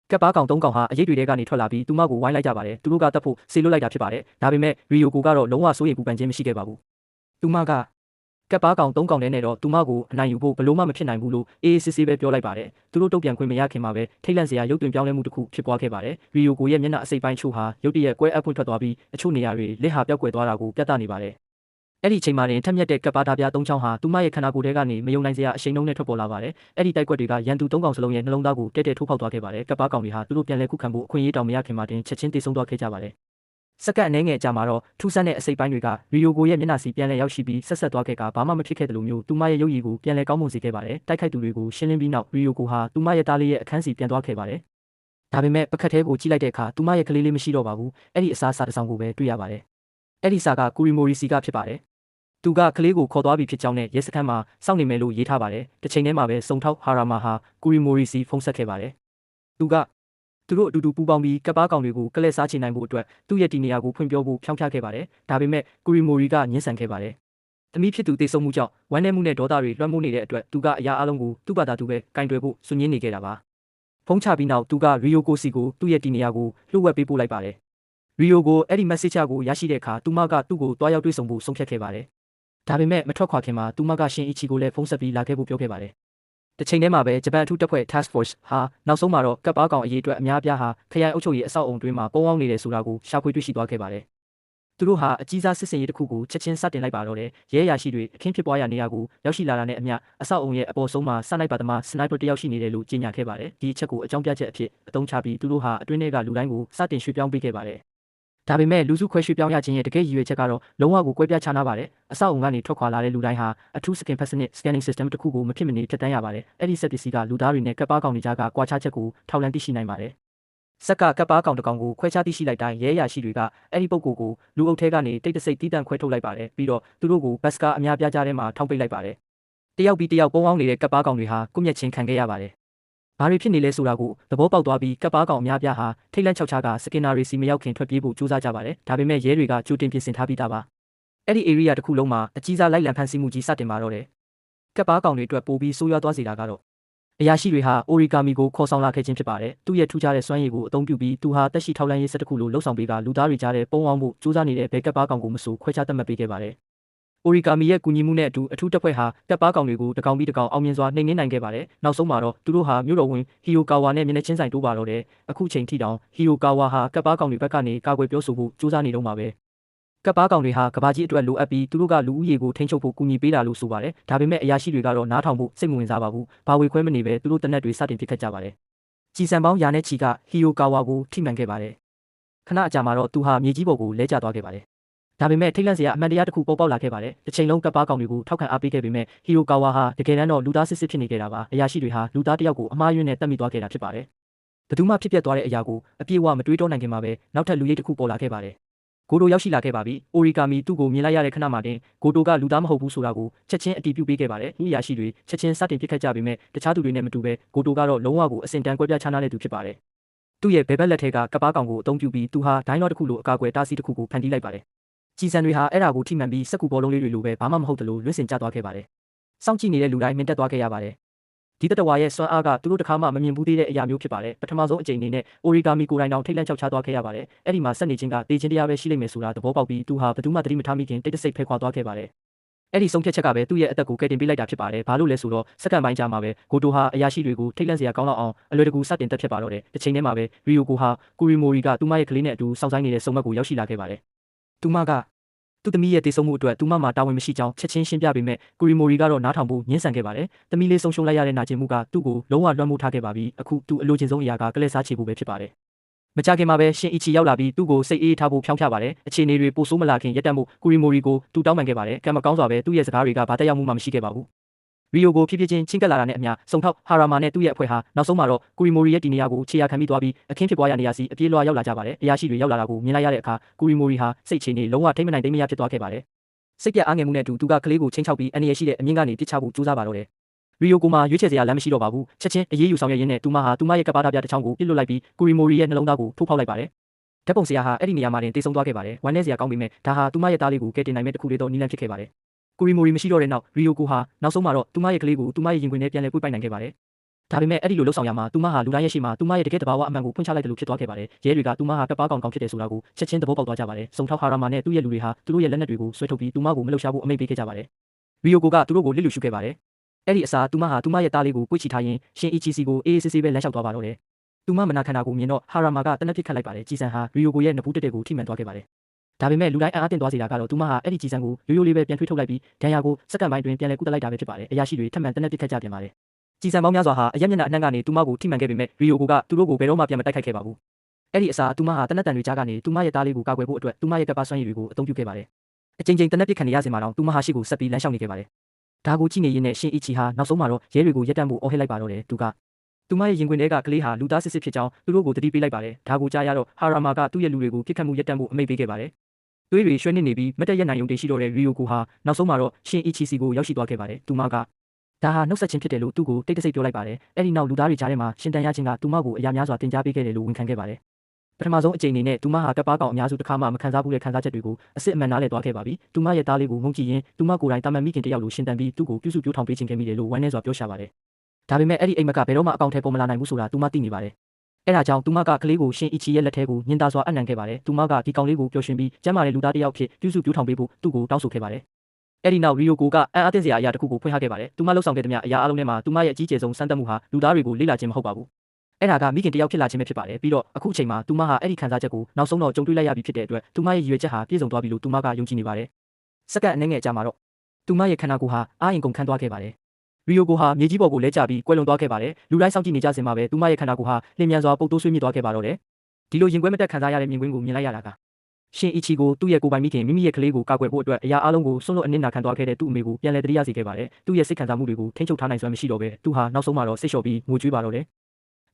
့ကပ်ပါကောင်၃ကောင်ဟာအရေးတွေထဲကနေထွက်လာပြီးသူမကိုဝိုင်းလိုက်ကြပါတယ်။သူတို့ကတတ်ဖို့ဆေးလွတ်လိုက်တာဖြစ်ပါတယ်။ဒါပေမဲ့ရီယိုကိုကတော့လုံးဝစိုးရိမ်ပူပန်ခြင်းမရှိခဲ့ပါဘူး။သူမကကပ်ပါကောင်၃ကောင်နဲ့တော့သူမကိုအနိုင်ယူဖို့ဘလို့မှမဖြစ်နိုင်ဘူးလို့အေးအေးဆေးဆေးပဲပြောလိုက်ပါတယ်။သူတို့တုံ့ပြန်ခွင့်မရခင်မှာပဲထိတ်လန့်စရာရုပ်သွင်းပြောင်းလဲမှုတစ်ခုဖြစ်ပွားခဲ့ပါတယ်။ရီယိုကိုရဲ့မျက်နှာအစိပ်ပိုင်းချို့ဟာရုတ်တရက်ကွဲအပ်ဖွင့်ထွက်သွားပြီးအချို့နေရာတွေလက်ဟာပြောက်ကွယ်သွားတာကိုပြသနေပါတယ်။အဲ့ဒီအချိန်မှာတင်ထက်မြက်တဲ့ကပ်ပါသားပြား၃ချောင်းဟာသူမရဲ့ခန္ဓာကိုယ်ထဲကနေမယုံနိုင်စရာအရှိန်နှုန်းနဲ့ထွက်ပေါ်လာပါတယ်။အဲ့ဒီတိုက်ကွက်တွေကရန်သူ၃ကောင်စလုံးရဲ့နှလုံးသားကိုတဲတဲထိုးဖောက်သွားခဲ့ပါတယ်။ကပ်ပါကောင်တွေဟာသူတို့ပြန်လဲခုခံဖို့အခွင့်အရေးတောင်မရခင်မှာတင်ချက်ချင်းတေဆုံးသွားခဲ့ကြပါတယ်။စက္ကန့်အနည်းငယ်ကြာမှာတော့ထူးဆန်းတဲ့အစိပ်ပိုင်းတွေကရီယိုကိုရဲ့မျက်နှာစီပြန်လဲရောက်ရှိပြီးဆက်သွားခဲ့ကဘာမှမဖြစ်ခဲ့တယ်လို့မျိုးသူမရဲ့ရုပ်ရည်ကိုပြန်လဲကောင်းမွန်စေခဲ့ပါတယ်။တိုက်ခိုက်သူတွေကိုရှင်းလင်းပြီးနောက်ရီယိုကိုဟာသူမရဲ့သားလေးရဲ့အခန်းစီပြန်သွားခဲ့ပါတယ်။ဒါပေမဲ့ပကတ်သေးကိုကြည့်လိုက်တဲ့အခါသူမရဲ့ကလေးလေးမရှိတော့ပါဘူး။အဲ့ဒီအစားအစာတစ်စောင်ကိုပဲတွေ့ရပါတယ်။အဲ့ဒီစာကကူရီမိုရီစီကဖြစ်ပါတယ်။သူကကလေးကိုခေါ်သွားပြီးဖြစ်ကြောင်းနဲ့ရဲစခန်းမှာစောင့်နေမယ်လို့ရေးထားပါတယ်။တစ်ချိန်တည်းမှာပဲစုံထောက်ဟာရာမာဟာကူရီမိုရီစီဖုန်းဆက်ခဲ့ပါတယ်။သူတို့အတူတူပူးပေါင်းပြီးကပ်ပါကောင်တွေကိုကလဲစားချနိုင်ဖို့အတွက်သူ့ရဲ့ဒီနေရာကိုဖွင့်ပြောဖို့ဖြောင်းဖျခဲ့ပါတယ်။ဒါပေမဲ့ကူရီမိုရီကညှင်းဆန်ခဲ့ပါတယ်။သမီးဖြစ်သူတေဆုံးမှုကြောင့်ဝမ်းနည်းမှုနဲ့ဒေါသတွေလွှမ်းမိုးနေတဲ့အတွက်သူကအရာအလုံးကိုသူ့ဘာသာသူပဲကင်တွယ်ဖို့စွန့်ညင်းနေခဲ့တာပါ။ဖုန်းချပြီးနောက်သူကရီယိုကိုစီကိုသူ့ရဲ့ဒီနေရာကိုလှုပ်ဝက်ပေးပို့လိုက်ပါတယ်။ရီယိုကိုအဲ့ဒီ message ကိုရရှိတဲ့အခါသူမကသူ့ကိုတွားရောက်တွေ့ဆုံဖို့ဆုံးဖြတ်ခဲ့ပါတယ်။ဒါပေမဲ့မထွက်ခွာခင်မှာသူမကရှင်အီချီကိုလည်းဖုန်းဆက်ပြီးလာခဲ့ဖို့ပြောခဲ့ပါတယ်။တစ်ချိန်တည်းမှာပဲဂျပန်အထူးတပ်ဖွဲ့ Task Force ဟာနောက်ဆုံးမှာတော့ကပ်ပါကောင်အရေးအတွက်အများပြားဟာခရိုင်အုပ်ချုပ်ရေးအဆောက်အုံတွင်းမှာပုံအောင်နေတယ်ဆိုတာကိုရှာဖွေတွေ့ရှိသွားခဲ့ပါတယ်။သူတို့ဟာအကြီးစားစစ်စင်ရေးတစ်ခုကိုချက်ချင်းစတင်လိုက်ပါတော့တယ်။ရဲရရှိတွေအခင်းဖြစ်ပွားရာနေရာကိုရောက်ရှိလာတာနဲ့အမျှအဆောက်အုံရဲ့အပေါ်ဆုံးမှာစနိုက်ပါသမားစနိုက်ပါတယောက်ရှိနေတယ်လို့ကြေညာခဲ့ပါတယ်။ဒီအချက်ကိုအကြောင်းပြချက်အဖြစ်အသုံးချပြီးသူတို့ဟာအတွင်းထဲကလူတိုင်းကိုစတင်ရွှေ့ပြောင်းပေးခဲ့ပါတယ်။ဒါပေမဲ့လူစုခွဲရွှေ့ပြောင်းရခြင်းရဲ့တကယ်ရည်ရွယ်ချက်ကတော့လုံးဝကိုကွဲပြားခြားနားပါတယ်။အဆောက်အုံကနေထွက်ခွာလာတဲ့လူတိုင်းဟာအထူးစကင်ဖက်စနစ် scanning system တစ်ခုကိုမဖြစ်မနေဖြတ်တန်းရပါတယ်။အဲ့ဒီစက်ပစ္စည်းကလူသားတွေနဲ့ကပ်ပါကောင်တွေကြားကကွာခြားချက်ကိုထောက်လှမ်းသိရှိနိုင်ပါတယ်။စက်ကကပ်ပါကောင်တစ်ကောင်ကိုခွဲခြားသိရှိလိုက်တိုင်းရဲရရှိတွေကအဲ့ဒီပုဂ္ဂိုလ်ကိုလူအုပ်ထဲကနေတိတ်တဆိတ်တီးတန့်ခွဲထုတ်လိုက်ပါတယ်။ပြီးတော့သူတို့ကိုဘတ်စကားအများပြားကြားထဲမှာထောင်ပိတ်လိုက်ပါတယ်။တယောက်ပြီးတယောက်ပုံအောင်နေတဲ့ကပ်ပါကောင်တွေဟာကွမျက်ချင်းခံခဲ့ရပါတယ်။ဘာတွေဖြစ်နေလဲဆိုတာကိုသဘောပေါက်သွားပြီးကပ်ပါကောင်အများပြားဟာထိတ်လန့်ချောက်ချားကစကင်နာရီစီမရောက်ခင်ထွက်ပြေးဖို့ကြိုးစားကြပါတယ်။ဒါပေမဲ့ရဲတွေကကြိုတင်ပြင်ဆင်ထားပြီးသားပါ။အဲ့ဒီ area တစ်ခုလုံးမှာအကြီးစားလိုက်လံဖမ်းဆီးမှုကြီးစတင်มาတော့တယ်။ကပ်ပါကောင်တွေအတွက်ပိုပြီးဆိုးရွားသွားစေတာကတော့အရာရှိတွေဟာအိုရီဂါမီကိုခေါ်ဆောင်လာခဲ့ခြင်းဖြစ်ပါတယ်။သူ့ရဲ့ထူးခြားတဲ့စွမ်းရည်ကိုအသုံးပြုပြီးသူဟာတက်ရှိထောက်လှမ်းရေးစက်တစ်ခုလိုလှုပ်ဆောင်ပေးကလူသားတွေကြားတဲ့ပုံအောင်မှုစူးစမ်းနေတဲ့ဘဲကပ်ပါကောင်ကိုမဆိုခွဲခြားသတ်မှတ်ပေးခဲ့ပါတယ်။အိုရီဂါမီရဲ့ကူညီမှုနဲ့အတူအထူးတပ်ဖွဲ့ဟာကပ်ပါကောင်တွေကိုတကောင်ပြီးတကောင်အောင်မြင်စွာနှိမ်နင်းနိုင်ခဲ့ပါတယ်။နောက်ဆုံးမှာတော့သူတို့ဟာမြို့တော်ဝင်ဟီယိုကာဝါနဲ့မျက်နှာချင်းဆိုင်တိုးပါတော့တယ်။အခုချိန်ထိတောင်ဟီယိုကာဝါဟာကပ်ပါကောင်တွေဘက်ကနေကာကွယ်ပြောဆိုဖို့စူးစမ်းနေတော့မှာပဲ။ကပ်ပါကောင်တွေဟာကဘာကြီးအတွက်လိုအပ်ပြီးသူတို့ကလူဦးရေကိုထိန်းချုပ်ဖို့ကူညီပေးတာလို့ဆိုပါတယ်။ဒါပေမဲ့အရာရှိတွေကတော့နားထောင်ဖို့စိတ်မဝင်စားပါဘူး။ဘာဝေခွဲမနေပဲသူတို့တနက်တွေစတင်ပစ်ခတ်ကြပါတယ်။ကြီးစံပေါင်းရာနဲ့ချီကဟီယိုကာဝါကိုထိမှန်ခဲ့ပါတယ်။ခဏအကြာမှာတော့သူဟာမြေကြီးပေါ်ကိုလဲကျသွားခဲ့ပါတယ်။ဒါပေမဲ့ထိတ်လန့်စရာအမှန်တရားတစ်ခုပေါ်ပေါက်လာခဲ့ပါတယ်။တစ်ချိန်လုံးကပ်ပါကောင်တွေကိုထောက်ခံအားပေးခဲ့ပေမဲ့ဟီယိုကာဝါဟာတကယ်တမ်းတော့လူသားစစ်စစ်ဖြစ်နေခဲ့တာပါ။အရာရှိတွေဟာလူသားတစ်ယောက်ကိုအမှားယွင်းနဲ့တတ်မိသွားခဲ့တာဖြစ်ပါတယ်။ဘသူမှဖြစ်ပျက်သွားတဲ့အရာကိုအပြည့်အဝမတွေးတောနိုင်ခင်မှာပဲနောက်ထပ်လူရိတ်တစ်ခုပေါ်လာခဲ့ပါတယ်။ဂိုတိုရောက်ရှိလာခဲ့ပါပြီ။အိုရီဂါမီသူ့ကိုမြင်လိုက်ရတဲ့ခဏမှတင်ဂိုတိုကလူသားမဟုတ်ဘူးဆိုတာကိုချက်ချင်းအတည်ပြုပေးခဲ့ပါတယ်။ဒီအရာရှိတွေချက်ချင်းစတင်ပစ်ခတ်ကြပေမဲ့တခြားသူတွေနဲ့မတူပဲဂိုတိုကတော့လုံးဝကိုအစင်တန်းကွဲပြားခြားနားတဲ့သူဖြစ်ပါတယ်။သူ့ရဲ့ဘဲဘက်လက်ထဲကကပ်ပါကောင်ကိုအသုံးပြုပြီးသူဟာဒိုင်းလော့တစ်ခုလိုအကာအကွယ်တားဆီးတစ်ခုကိုဖန်တီးလိုက်ပါတယ်။ကြီးစံတွေဟာအဲ့ဒါကိုထိမှန်ပြီးစက်ကူဘောလုံးလေးတွေလိုပဲဘာမှမဟုတ်တယ်လို့လွင့်စင်ကျသွားခဲ့ပါတယ်။စောင့်ကြည့်နေတဲ့လူတိုင်းမြင်တက်သွားခဲ့ရပါတယ်။ဒီတတဝါရဲ့စွမ်းအားကသူတို့တစ်ခါမှမမြင်ဘူးသေးတဲ့အရာမျိုးဖြစ်ပါတယ်။ပထမဆုံးအကြိမ်အနေနဲ့အိုရီဂါမီကိုယ်တိုင်တောင်ထိတ်လန့်ချောက်ချားသွားခဲ့ရပါတယ်။အဲ့ဒီမှာဆက်နေခြင်းကတေးခြင်းတရားပဲရှိလိမ့်မယ်ဆိုတာသဘောပေါက်ပြီးသူဟာဘယ်သူမှသတိမထားမိခင်တိတ်တဆိတ်ဖဲခွာသွားခဲ့ပါတယ်။အဲ့ဒီဆုံးဖြတ်ချက်ကပဲသူ့ရဲ့အသက်ကိုကယ်တင်ပေးလိုက်တာဖြစ်ပါတယ်။ဘာလို့လဲဆိုတော့စက္ကန့်ပိုင်းကြာမှာပဲဂိုတိုဟာအရာရှိတွေကိုထိတ်လန့်စရာကောင်းလောက်အောင်အလွယ်တကူစတင်တက်ဖြစ်ပါတော့တယ်။တစ်ချိန်တည်းမှာပဲရီယိုကိုဟာကူရီမိုရီကသူမရဲ့ကလေးနဲ့အတူစောင့်ဆိုင်နေတဲ့စုံမက်ကိုရောက်ရှိလာခဲ့ပါတယ်။သူမက သူသမီးရဲ့တေဆုံးမှုအတွက်သူမမှာတာဝန်မရှိကြောင်းချက်ချင်းရှင်းပြပေမဲ့ကူရီမိုရီကတော့နားထောင်ဖို့ညှင်းဆန်ခဲ့ပါတယ်။သမီးလေးဆုံးရှုံးလိုက်ရတဲ့နာကျင်မှုကသူ့ကိုလုံးဝလွှမ်းမိုးထားခဲ့ပါပြီ။အခုသူအလိုချင်ဆုံးအရာကကလဲစားချေဖို့ပဲဖြစ်ပါတယ်။မကြခင်မှာပဲရှင်အီချီရောက်လာပြီးသူ့ကိုစိတ်အေးထားဖို့ဖြောင်းဖြပါတယ်။အခြေအနေတွေပိုဆိုးမလာခင်ရက်တက်မှုကူရီမိုရီကိုသူတောင်းပန်ခဲ့ပါတယ်။ကံမကောင်းစွာပဲသူ့ရဲ့စကားတွေကဘာတက်ရောက်မှုမှမရှိခဲ့ပါဘူး။ရီယိုကိုဖြည်းဖြည်းချင်းချင်းကပ်လာတာနဲ့အမျှစုံထောက်ဟာရာမာနဲ့သူ့ရဲ့အဖွဲ့ဟာနောက်ဆုံးမှာတော့ကူရီမိုရီရဲ့တီနေရာကိုခြေရာခံပြီးသွားပြီးအခင်းဖြစ်ပွားရာနေရာစီအပြေးလွှာရောက်လာကြပါတယ်။အရာရှိတွေရောက်လာတာကိုမြင်လိုက်ရတဲ့အခါကူရီမိုရီဟာစိတ်အခြေအနေလုံးဝထိမ့်မနိုင်သိမ့်မရဖြစ်သွားခဲ့ပါတယ်။စိတ်ပြအားငယ်မှုနဲ့သူကကလေးကိုချင်းချောက်ပြီးအနေရရှိတဲ့အမြင့်ကနေပစ်ချဖို့ကြိုးစားပါတော့တယ်။ရီယိုကိုမှရွေးချယ်စရာလမ်းမရှိတော့ပါဘူး။ချက်ချင်းအေးအေးယူဆောင်ရရင်းနဲ့သူမဟာသူမရဲ့ကပ္ပတာပြတစ်ချောင်းကိုပစ်လွတ်လိုက်ပြီးကူရီမိုရီရဲ့နှလုံးသားကိုထိုးဖောက်လိုက်ပါတယ်။ဓာတ်ပုံဆရာဟာအဲ့ဒီနေရာမှာတင်တေဆုံးသွားခဲ့ပါတယ်။ဝမ်းနည်းစရာကောင်းပေမဲ့ဒါဟာသူမရဲ့သားလေးကိုကယ်တင်နိုင်မဲ့တစ်ခုလေးတော့နီးလန်းဖြစ်ခဲ့ပါတယ်။ကူရီမိုရီမရှိတော့တဲ့နောက်ရီယိုကိုဟာနောက်ဆုံးမှာတော့သူမရဲ့ကလေးကိုသူမရဲ့ရင်ခွင်ထဲပြန်လည်ပွေ့ပိုက်နိုင်ခဲ့ပါတယ်။ဒါပေမဲ့အဲ့ဒီလိုလှုပ်ဆောင်ရမှာသူမဟာလူတိုင်းရဲ့ရှိမှာသူမရဲ့တကယ်တဘာဝအမှန်ကိုဖွင့်ချလိုက်တယ်လို့ဖြစ်သွားခဲ့ပါတယ်။ရဲတွေကသူမဟာတပ်ပါကောင်ဖြစ်တယ်ဆိုတာကိုချက်ချင်းသဘောပေါက်သွားကြပါတယ်။စုံထောက်ဟာရာမာနဲ့သူ့ရဲ့လူတွေဟာသူတို့ရဲ့လက်နက်တွေကိုဆွဲထုတ်ပြီးသူမကိုမလှုပ်ရှားဖို့အမိန့်ပေးခဲ့ကြပါတယ်။ရီယိုကိုကသူတို့ကိုလစ်လူရှုခဲ့ပါတယ်။အဲ့ဒီအစားသူမဟာသူမရဲ့သားလေးကိုပွေ့ချီထားရင်းရှင်အီချီစီကိုအေးအေးဆေးဆေးပဲလမ်းလျှောက်သွားပါတော့တယ်။သူမမနာခန္ဓာကိုမြင်တော့ဟာရာမာကတနက်ပစ်ခတ်လိုက်ပါတယ်။ကြည်စံဟာရီယိုကိုရဲ့နဖူးတက်တဲ့ကိုထိမှန်သွားခဲ့ပါတယ်။ဒါပေမဲ့လူတိုင်းအားတင်သွားစေတာကတော့သူမဟာအဲ့ဒီကြည်စံကိုရိုးရိုးလေးပဲပြန်ထွေးထုတ်လိုက်ပြီးဒဏ်ရာကိုစက္ကန့်ပိုင်းတွင်ပြန်လည်ကုသလိုက်တာပဲဖြစ်ပါတယ်။အရာရှိတွေထပ်မံတနက်ပစ်ခတ်ကြပြန်ပါတယ်။ကြည်စံပေါင်းများစွာဟာအရက်မျက်နှာအနှံ့ကနေသူမကိုထိမှန်ခဲ့ပေမဲ့ရီယိုကိုကသူတို့ကိုဘယ်တော့မှပြန်မတိုက်ခိုက်ခဲ့ပါဘူး။အဲ့ဒီအစားသူမဟာတနက်တန်တွေကြားကနေသူမရဲ့သားလေးကိုကာကွယ်ဖို့အတွက်သူမရဲ့ကပ္ပစွမ်းရည်တွေကိုအသုံးပြုခဲ့ပါတယ်။အချိန်ချင်းတနက်ပစ်ခံနေရစင်မှာတော့သူမဟာရှိကိုဆက်ပြီးလမ်းလျှောက်နေခဲ့ပါတယ်။ဒါကိုကြည့်နေရင်းနဲ့ရှင်အီချီဟာနောက်ဆုံးမှာတော့ရဲတွေကိုရက်တန့်ဖို့အော်ဟစ်လိုက်ပါတော့တယ်။သူမရဲ့ရင်ခွင်ထဲကကလေးဟာလူသားစစ်စစ်ဖြစ်ကြောင်းသူတို့ကိုတတိပေးလိုက်ပါတယ်။ဒါကိုကြားရတော့ဟာရာမာကသူ့ရဲ့လူတွေကိုပြစ်ခတ်မှုရက်တန့်ဖို့အမိန့်ပေးခဲ့ပါတယ်။သွေးတွေရွှဲနစ်နေပြီးမတ်တက်ရက်နိုင်ုံတည်ရှိတော့တဲ့ရီယိုကိုဟာနောက်ဆုံးမှာတော့ရှင်အီချီစီကိုရောက်ရှိသွားခဲ့ပါတယ်။သူမကဒါဟာနှုတ်ဆက်ခြင်းဖြစ်တယ်လို့သူ့ကိုတိတ်တဆိတ်ပြောလိုက်ပါတယ်။အဲ့ဒီနောက်လူသားတွေကြားထဲမှာရှင်တန်ရခြင်းကသူမကိုအရာများစွာတင် जाပေးခဲ့တယ်လို့ဝန်ခံခဲ့ပါတယ်။ပထမဆုံးအကြိမ်အနေနဲ့သူမဟာကပ္ပကောင်အများစုတစ်ခါမှမခံစားဘူးတဲ့ခံစားချက်တွေကိုအစစ်အမှန်နားလည်သွားခဲ့ပါပြီ။သူမရဲ့သားလေးကိုငုံကြည့်ရင်သူမကိုယ်တိုင်တာမန်မိခင်တယောက်လိုရှင်တန်ပြီးသူ့ကိုပြုစုပြောထောင်ပေးခြင်းခဲ့မိတယ်လို့ဝမ်းနည်းစွာပြောရှာပါတယ်။ဒါပေမဲ့အဲ့ဒီအိမ်မက်ကဘယ်တော့မှအကောင့်ထဲပေါ်မလာနိုင်ဘူးဆိုတာသူမသိနေပါတယ်။အဲ့ဒါကြောင့်သူမကကလေးကိုရှင်အီချီရဲ့လက်ထဲကိုညင်သာစွာအနံခဲ့ပါတယ်။သူမကဒီကောင်လေးကိုပျော်ရွှင်ပြီးကျမ်းမာတဲ့လူသားတစ်ယောက်ဖြစ်ပြုစုပြောထောင်ပေးဖို့သူ့ကိုတောင်းဆိုခဲ့ပါတယ်။အဲ့ဒီနောက်ရီယိုကိုကအံ့အားသင့်စရာအရာတစ်ခုကိုဖွင့်ဟခဲ့ပါတယ်။သူမလှုပ်ဆောင်ခဲ့တဲ့မြအရာအလုံးထဲမှာသူမရဲ့အကြီးကျယ်ဆုံးစမ်းသပ်မှုဟာလူသားတွေကိုလေ့လာခြင်းမဟုတ်ပါဘူး။အဲ့ဒါကမိခင်တယောက်ဖြစ်လာခြင်းပဲဖြစ်ပါတယ်။ပြီးတော့အခုအချိန်မှာသူမဟာအဲ့ဒီခံစားချက်ကိုနောက်ဆုံးတော့ကြုံတွေ့လိုက်ရပြီဖြစ်တဲ့အတွက်သူမရဲ့ရည်ရွယ်ချက်ဟာပြည့်စုံသွားပြီလို့သူမကယုံကြည်နေပါတယ်။စက္ကန့်အနည်းငယ်ကြာမှာတော့သူမရဲ့ခန္ဓာကိုယ်ဟာအားရင်ကုန်ခန်းသွားခဲ့ပါတယ်။ရီယိုကိုဟာမြေကြီးပေါ်ကိုလဲကျပြီးကွယ်လွန်သွားခဲ့ပါတယ်။လူတိုင်းစောင့်ကြည့်နေကြစင်မှာပဲသူမရဲ့ခန္ဓာကိုယ်ဟာလျင်မြန်စွာပုတ်တိုးဆွေးမြေ့သွားခဲ့ပါတော့တယ်။ဒီလိုရင်ခွဲမတက်ခံစားရတဲ့မြင်ကွင်းကိုမြင်လိုက်ရတာကရှင်အီချီကိုသူ့ရဲ့ကိုယ်ပိုင်မိခင်မိမိရဲ့ကလေးကိုကာကွယ်ဖို့အတွက်အရာအလုံးကိုဆွန့်လွတ်အနစ်နာခံသွားခဲ့တဲ့သူ့အမေကိုပြန်လည်တရိယာစေခဲ့ပါတယ်။သူ့ရဲ့စိတ်ခံစားမှုတွေကိုထိန်းချုပ်ထားနိုင်စွမ်းမရှိတော့ဘဲသူဟာနောက်ဆုံးမှာတော့စိတ်လျှော့ပြီးငိုကြွေးပါတော့တယ်။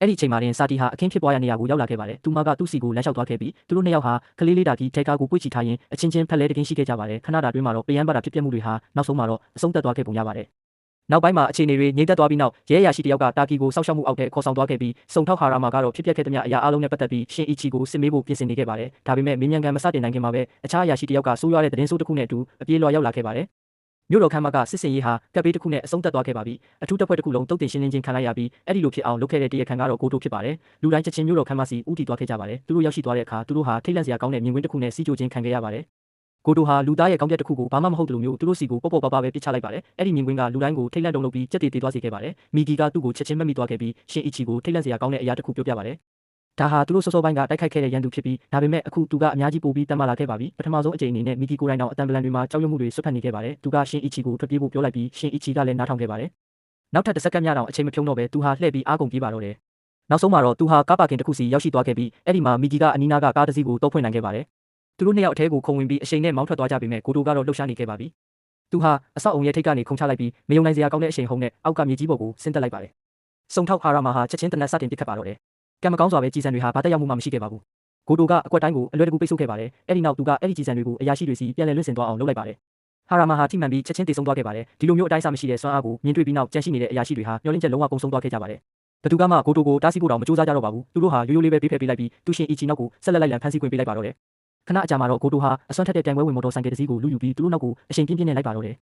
အဲ့ဒီအချိန်မှာတင်စာတီဟာအခင်းဖြစ်ပွားရာနေရာကိုရောက်လာခဲ့ပါတယ်။သူမကသူ့စီကိုလမ်းလျှောက်သွားခဲ့ပြီးသူတို့နှစ်ယောက်ဟာကလေးလေးတာကြီးတဲကားကိုပွေ့ချီထားရင်းအချင်းချင်းဖက်လဲတကင်းရှိခဲ့ကြပါတယ်။ခဏတာတွင်းမှာတော့ပယမ်းပါတာဖြစ်ပျက်မှုတွေဟာနောက်ဆုံးမှာတော့အဆုံးသတ်သွားခဲ့ပုံရပါတယ်။နောက်ပိုင်းမှာအခြေအနေတွေငြိမ်သက်သွားပြီးနောက်ရဲအရာရှိတယောက်ကတာကီကိုစောက်ရှောက်မှုအောက်ထဲခေါ်ဆောင်သွားခဲ့ပြီးစုံထောက်ဟာရာမာကတော့ဖြစ်ပျက်ခဲ့သမျှအရာအလုံးနဲ့ပတ်သက်ပြီးရှင်အီချီကိုစစ်မေးဖို့ပြင်ဆင်နေခဲ့ပါတယ်။ဒါပေမဲ့မင်းမြန်ကန်မစတင်နိုင်ခင်မှာပဲအခြားအရာရှိတယောက်ကဆိုးရွားတဲ့သတင်းဆိုးတစ်ခုနဲ့အတူအပြေးလွှာရောက်လာခဲ့ပါတယ်။မြို့တော်ခမ်းမကစစ်စင်ရေးဟာကပ်ပေးတစ်ခုနဲ့အဆုံးသတ်သွားခဲ့ပါပြီ။အထူးတပ်ဖွဲ့တစ်ခုလုံးတုတ်တင်ရှင်းလင်းခြင်းခံလိုက်ရပြီးအဲ့ဒီလိုဖြစ်အောင်လုပ်ခဲ့တဲ့တရားခံကတော့ကိုတိုဖြစ်ပါတယ်။လူတိုင်းချက်ချင်းမြို့တော်ခမ်းမစီဦးတည်သွားခဲ့ကြပါတယ်။သူတို့ရောက်ရှိသွားတဲ့အခါသူတို့ဟာထိတ်လန့်စရာကောင်းတဲ့မြင်ကွင်းတစ်ခုနဲ့စီးကြိုခြင်းခံခဲ့ရပါတယ်။ကိုတိုဟာလူသားရဲ့ကောင်းကျက်တစ်ခုကိုဘာမှမဟုတ်တယ်လို့မျိုးသူတို့စီကိုပေါ့ပေါ့ပါပါပဲပစ်ချလိုက်ပါတယ်။အဲ့ဒီမြင်ကွင်းကလူတိုင်းကိုထိတ်လန့်တုန်လှုပ်ပြီးကြက်တည်တည်သွားစေခဲ့ပါတယ်။မီဂီကသူ့ကိုချက်ချင်းမှတ်မိသွားခဲ့ပြီးရှင်အီချီကိုထိတ်လန့်စရာကောင်းတဲ့အရာတစ်ခုပြောပြပါတယ်။ဒါဟာသူတို့စောစောပိုင်းကတိုက်ခိုက်ခဲ့တဲ့ရန်သူဖြစ်ပြီးဒါပေမဲ့အခုသူကအများကြီးပိုပြီးတတ်မှလာခဲ့ပါပြီ။ပထမဆုံးအကြိမ်အနေနဲ့မီဂီကိုယ်တိုင်တော့အတန်ပလန်တွေမှာကြောက်ရွံ့မှုတွေဆွတ်ဖက်နေခဲ့ပါတယ်။သူကရှင်အီချီကိုထွက်ပြေးဖို့ပြောလိုက်ပြီးရှင်အီချီကလည်းနားထောင်ခဲ့ပါတယ်။နောက်ထပ်တစ်စက္ကန့်မြတောင်အချိန်မဖြုံးတော့ပဲသူဟာလှည့်ပြီးအားကုန်ပြေးပါတော့တယ်။နောက်ဆုံးမှာတော့သူဟာကားပါကင်တစ်ခုစီရောက်ရှိသွားခဲ့ပြီးအဲ့ဒီမှာမီဂီကအနီးနားကကားတစ်စီးကိုတောက်ဖွင့်နိုင်ခဲ့ပါတယ်။သူတို့နှစ်ယောက်အထဲကိုခုံဝင်ပြီးအရှိန်နဲ့မောင်းထွက်သွားကြပေမဲ့ကိုတိုကတော့လှုပ်ရှားနေခဲ့ပါပြီ။သူဟာအဆောက်အုံရဲ့ထိပ်ကနေခုန်ချလိုက်ပြီးမယုံနိုင်စရာကောင်းတဲ့အရှိန်ဟုန်နဲ့အောက်ကမြေကြီးပေါ်ကိုဆင်းသက်လိုက်ပါတယ်။စုံထောက်ဟာရာမာဟာချက်ချင်းတနက်စတင်ပစ်ခတ်ပါတော့တယ်။ကံမကောင်းစွာပဲကြီးစံတွေဟာဘာတက်ရောက်မှုမှမရှိခဲ့ပါဘူး။ကိုတိုကအကွက်တိုင်းကိုအလွယ်တကူပိတ်ဆို့ခဲ့ပါတယ်။အဲ့ဒီနောက်သူကအဲ့ဒီကြီးစံတွေကိုအရာရှိတွေစီပြန်လည်လွှင့်စင်သွားအောင်လုပ်လိုက်ပါတယ်။ဟာရာမာဟာထိမှန်ပြီးချက်ချင်းတေဆုံးသွားခဲ့ပါတယ်။ဒီလိုမျိုးအတိုင်းအဆမရှိတဲ့စွမ်းအားကိုမြင်တွေ့ပြီးနောက်ကြန့်ရှိနေတဲ့အရာရှိတွေဟာမျှော်လင့်ချက်လုံးဝကုန်ဆုံးသွားခဲ့ကြပါတယ်။ဘသူကမှကိုတိုကိုတားဆီးဖို့တောင်မကြိုးစားကြတော့ပါဘူး။သူတို့ဟာရိုးရိုးလေးပဲပြေးဖယ်ပေးလိုက်ပြီးသူရှင်အီချီနောက်ကိုဆက်လက်လိုက်လံဖမ်းဆီးခွင့်ပေးလိုက်ပါတော့တယ်။ခဏအကြာမှာတော့ကိုတိုဟာအစွမ်းထက်တဲ့တိုင်ပွဲဝင်မော်တော်ဆိုင်ကယ်တစ်စီးကိုလူယူပြီးသူတို့နောက်ကိုအချိန်ပြင်းပြင်းနဲ့လိုက်ပါတော့တယ်။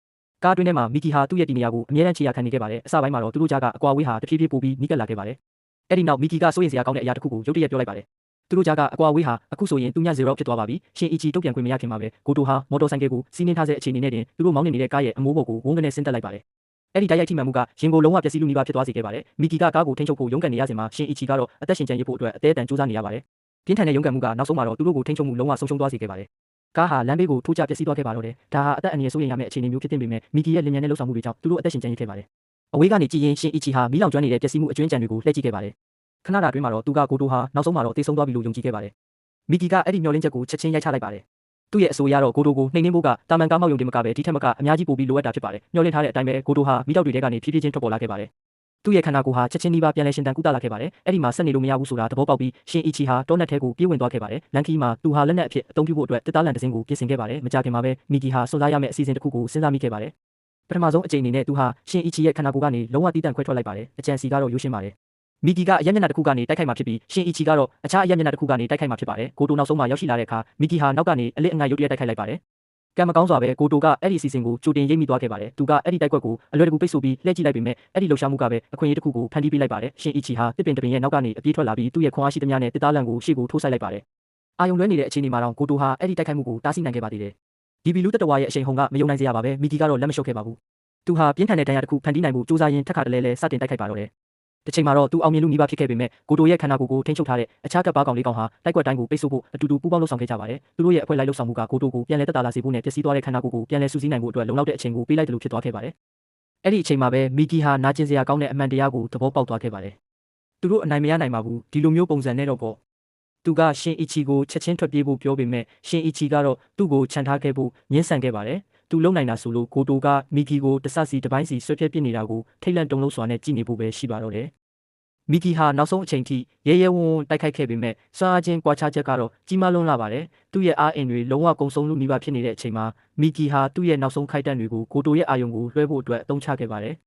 ကားအတွင်းထဲမှာမီဂီဟာသူ့ရဲ့တီနေရာကိုအမြဲတမ်းခြေရာခံနေခဲ့ပါတယ်။အစပိုင်းမှာတော့သူတို့ကြားကအကွာအဝေးဟာတဖြည်းဖြည်းပိုပြီးနီးကပ်လာခဲ့ပါတယ်။အဲ့ဒီနောက်မီဂီကစိုးရိမ်စရာကောင်းတဲ့အရာတစ်ခုကိုရုတ်တရက်ပြောလိုက်ပါတယ်။သူတို့ကြားကအကွာအဝေးဟာအခုဆိုရင်သူည0ဖြစ်သွားပါပြီ။ရှင်အီချီတုတ်ပြန်ခွင့်မရခင်မှာပဲကိုတိုဟာမော်တော်ဆိုင်ကယ်ကိုစီးနှင်းထားတဲ့အခြေအနေနဲ့တင်သူတို့မောင်းနေတဲ့ကားရဲ့အမိုးပေါ်ကိုဝုန်းကနေဆင်းသက်လိုက်ပါတယ်။အဲ့ဒီတိုက်ရိုက်ထိမှန်မှုကရင်ကိုလုံးဝပျက်စီးလူနီးပါးဖြစ်သွားစေခဲ့ပါတယ်။မီဂီကကားကိုထိန်းချုပ်ဖို့ရုန်းကန်နေရစဉ်မှာရှင်အီချီကတော့အသက်ရှင်ကျန်ရစ်ဖို့အတွက်အသေးအတန်ကြိုးစားနေရပါတယ်။ပြင်းထန်တဲ့ရုန်းကန်မှုကနောက်ဆုံးမှာတော့သူတို့ကိုထိန်းချုပ်မှုလုံးဝဆုံးရှုံးသွားစေခဲ့ပါတယ် ကားဟာလမ်းဘေးကိုထိုးကျပျက်စီးသွားခဲ့ပါတော့တယ်ဒါဟာအသက်အန္တရာယ်စိုးရိမ်ရမယ့်အခြေအနေမျိုးဖြစ်တင်ပေမဲ့မီကီရဲ့လင်မြန်တဲ့လှုပ်ဆောင်မှုတွေကြောင့်သူတို့အသက်ရှင်ကျန်ရစ်ခဲ့ပါတယ်အဝေးကနေကြည့်ရင်ရှင်အီချီဟာမီးလောင်ကျွမ်းနေတဲ့ပျက်စီးမှုအကျွမ်းကြံတွေကိုလှည့်ကြည့်ခဲ့ပါတယ်ခဏတာအတွင်းမှာတော့သူကကိုတိုဟာနောက်ဆုံးမှာတော့တေဆုံးသွားပြီလို့ယုံကြည်ခဲ့ပါတယ်မီကီကအဲ့ဒီမျောလင်းချက်ကိုချက်ချင်းရိုက်ချလိုက်ပါတယ်သူ့ရဲ့အဆိုအရတော့ကိုတိုကိုနှိမ်နှင်းဖို့ကတာမန်ကားမောက်ယုံတင်မကပဲဒီထက်မကအများကြီးပိုပြီးလိုအပ်တာဖြစ်ပါတယ်မျောလင်းထားတဲ့အတိုင်းပဲကိုတိုဟာမိတောက်တွေထဲကနေဖြည်းဖြည်းချင်းထွက်ပေါ်လာခဲ့ပါတယ်သူ့ရဲ့ခန္ဓာကိုယ်ဟာချက်ချင်းနှီးပါပြန်လဲရှင်တန်ကူးတာလာခဲ့ပါတယ်အဲ့ဒီမှာဆက်နေလို့မရဘူးဆိုတာသဘောပေါက်ပြီးရှင်အီချီဟာတောနက်ထဲကိုပြေးဝင်သွားခဲ့ပါတယ်လန်ကီမှာသူဟာလက်နက်အဖြစ်အသုံးပြုဖို့အတွက်တစ်သားလန်တစ်စင်းကိုပြင်ဆင်ခဲ့ပါတယ်မကြခင်မှာပဲမီကီဟာစွန့်စားရမယ့်အစီအစဉ်တစ်ခုကိုစဉ်းစားမိခဲ့ပါတယ်ပထမဆုံးအကြိမ်အနေနဲ့သူဟာရှင်အီချီရဲ့ခန္ဓာကိုယ်ကနေလုံးဝတီးတန့်ခွဲထွက်လိုက်ပါတယ်အကြံစီကတော့ရိုးရှင်းပါတယ်မီကီကအရက်မျက်နှာတစ်ခုကနေတိုက်ခိုက်မှာဖြစ်ပြီးရှင်အီချီကတော့အခြားအရက်မျက်နှာတစ်ခုကနေတိုက်ခိုက်မှာဖြစ်ပါတယ်ကိုတိုနောက်ဆုံးမှာရောက်ရှိလာတဲ့အခါမီကီဟာနောက်ကနေအလစ်အငိုက်ရုတ်တရက်တိုက်ခိုက်လိုက်ပါတယ်ကံမကောင်းစွာပဲကိုတိုကအဲ့ဒီအစီအစဉ်ကိုကြိုတင်ရိပ်မိသွားခဲ့ပါတယ်သူကအဲ့ဒီတိုက်ကွက်ကိုအလွယ်တကူပိတ်ဆို့ပြီးလှည့်ကြည့်လိုက်ပေမဲ့အဲ့ဒီလှုပ်ရှားမှုကပဲအခွင့်အရေးတစ်ခုကိုဖန်တီးပေးလိုက်ပါတယ်ရှင်အီချီဟာတစ်ပင်တစ်ပင်ရဲ့နောက်ကနေအပြေးထွက်လာပြီးသူ့ရဲ့ခွန်အားရှိသမျှနဲ့တစ်သားလန်ကိုရှေ့ကိုထိုးဆိုင်လိုက်ပါတယ်အာယုံလွဲနေတဲ့အခြေအနေမှာတော့ကိုတိုဟာအဲ့ဒီတိုက်ခိုက်မှုကိုတားဆီးနိုင်ခဲ့ပါသေးတယ်ဒီဘီလူတက်တဝါရဲ့အရှိန်ဟုန်ကမယုံနိုင်စရာပါပဲမီကီကတော့လက်မလျှော့ခဲ့ပါဘူးသူဟာပြင်းထန်တဲ့ဒဏ်ရာတစ်ခုဖန်တီးနိုင်ဖို့စူးစမ်းရင်းထက်ခါတလဲလဲစတင်တိုက်ခိုက်ပါတော့တယ်တစ်ချိန်မှာတော့သူအောင်မြင်လူနီးပါးဖြစ်ခဲ့ပေမဲ့ကိုတိုရဲ့ခန္ဓာကိုယ်ကိုထိန်းချုပ်ထားတဲ့အခြားကပ်ပါကောင်လေးကောင်ဟာတိုက်ကွက်တိုင်းကိုပိတ်ဆို့ဖို့အတူတူပူးပေါင်းလှုပ်ဆောင်ခဲ့ကြပါတယ်သူတို့ရဲ့အဖွဲ့လိုက်လှုပ်ဆောင်မှုကကိုတိုကိုပြန်လဲတက်တာလာစေဖို့နဲ့ပျက်စီးသွားတဲ့ခန္ဓာကိုယ်ကိုပြန်လဲစုစည်းနိုင်ဖို့အတွက်လုံလောက်တဲ့အချိန်ကိုပေးလိုက်တယ်လို့ဖြစ်သွားခဲ့ပါတယ်အဲ့ဒီအချိန်မှာပဲမီကီဟာနာကျင်စရာကောင်းတဲ့အမှန်တရားကိုသဘောပေါက်သွားခဲ့ပါတယ်သူတို့အနိုင်မရနိုင်ပါဘူးဒီလိုမျိုးပုံစံနဲ့တော့ပေါ့သူကရှင်အီချီကိုချက်ချင်းထွက်ပြေးဖို့ပြောပေမဲ့ရှင်အီချီကတော့သူ့ကိုခြံထားခဲ့ဖို့ညှင်းဆန်ခဲ့ပါတယ်သူလုံနိုင်တာဆိုလို့ကိုတိုကမီကီကိုတဆစီတစ်ပိုင်းစီဆွဲဖြဲပစ်နေတာကိုထိတ်လန့်တုန်လှုပ်စွာနဲ့ကြည့်နေဖို့ပဲရှိပါတော့တယ်မီကီဟာနောက်ဆုံးအချိန်ထိရဲရဲဝံ့ဝံ့တိုက်ခိုက်ခဲ့ပေမဲ့စွမ်းအားချင်းကွာခြားချက်ကတော့ကြီးမားလွန်းလာပါတယ်သူ့ရဲ့အားအင်တွေလုံးဝကုန်ဆုံးလို့နှီးပါဖြစ်နေတဲ့အချိန်မှာမီကီဟာသူ့ရဲ့နောက်ဆုံးခိုက်တန့်တွေကိုကိုတိုရဲ့အာယုံကိုလွှဲဖို့အတွက်အသုံးချခဲ့ပါတယ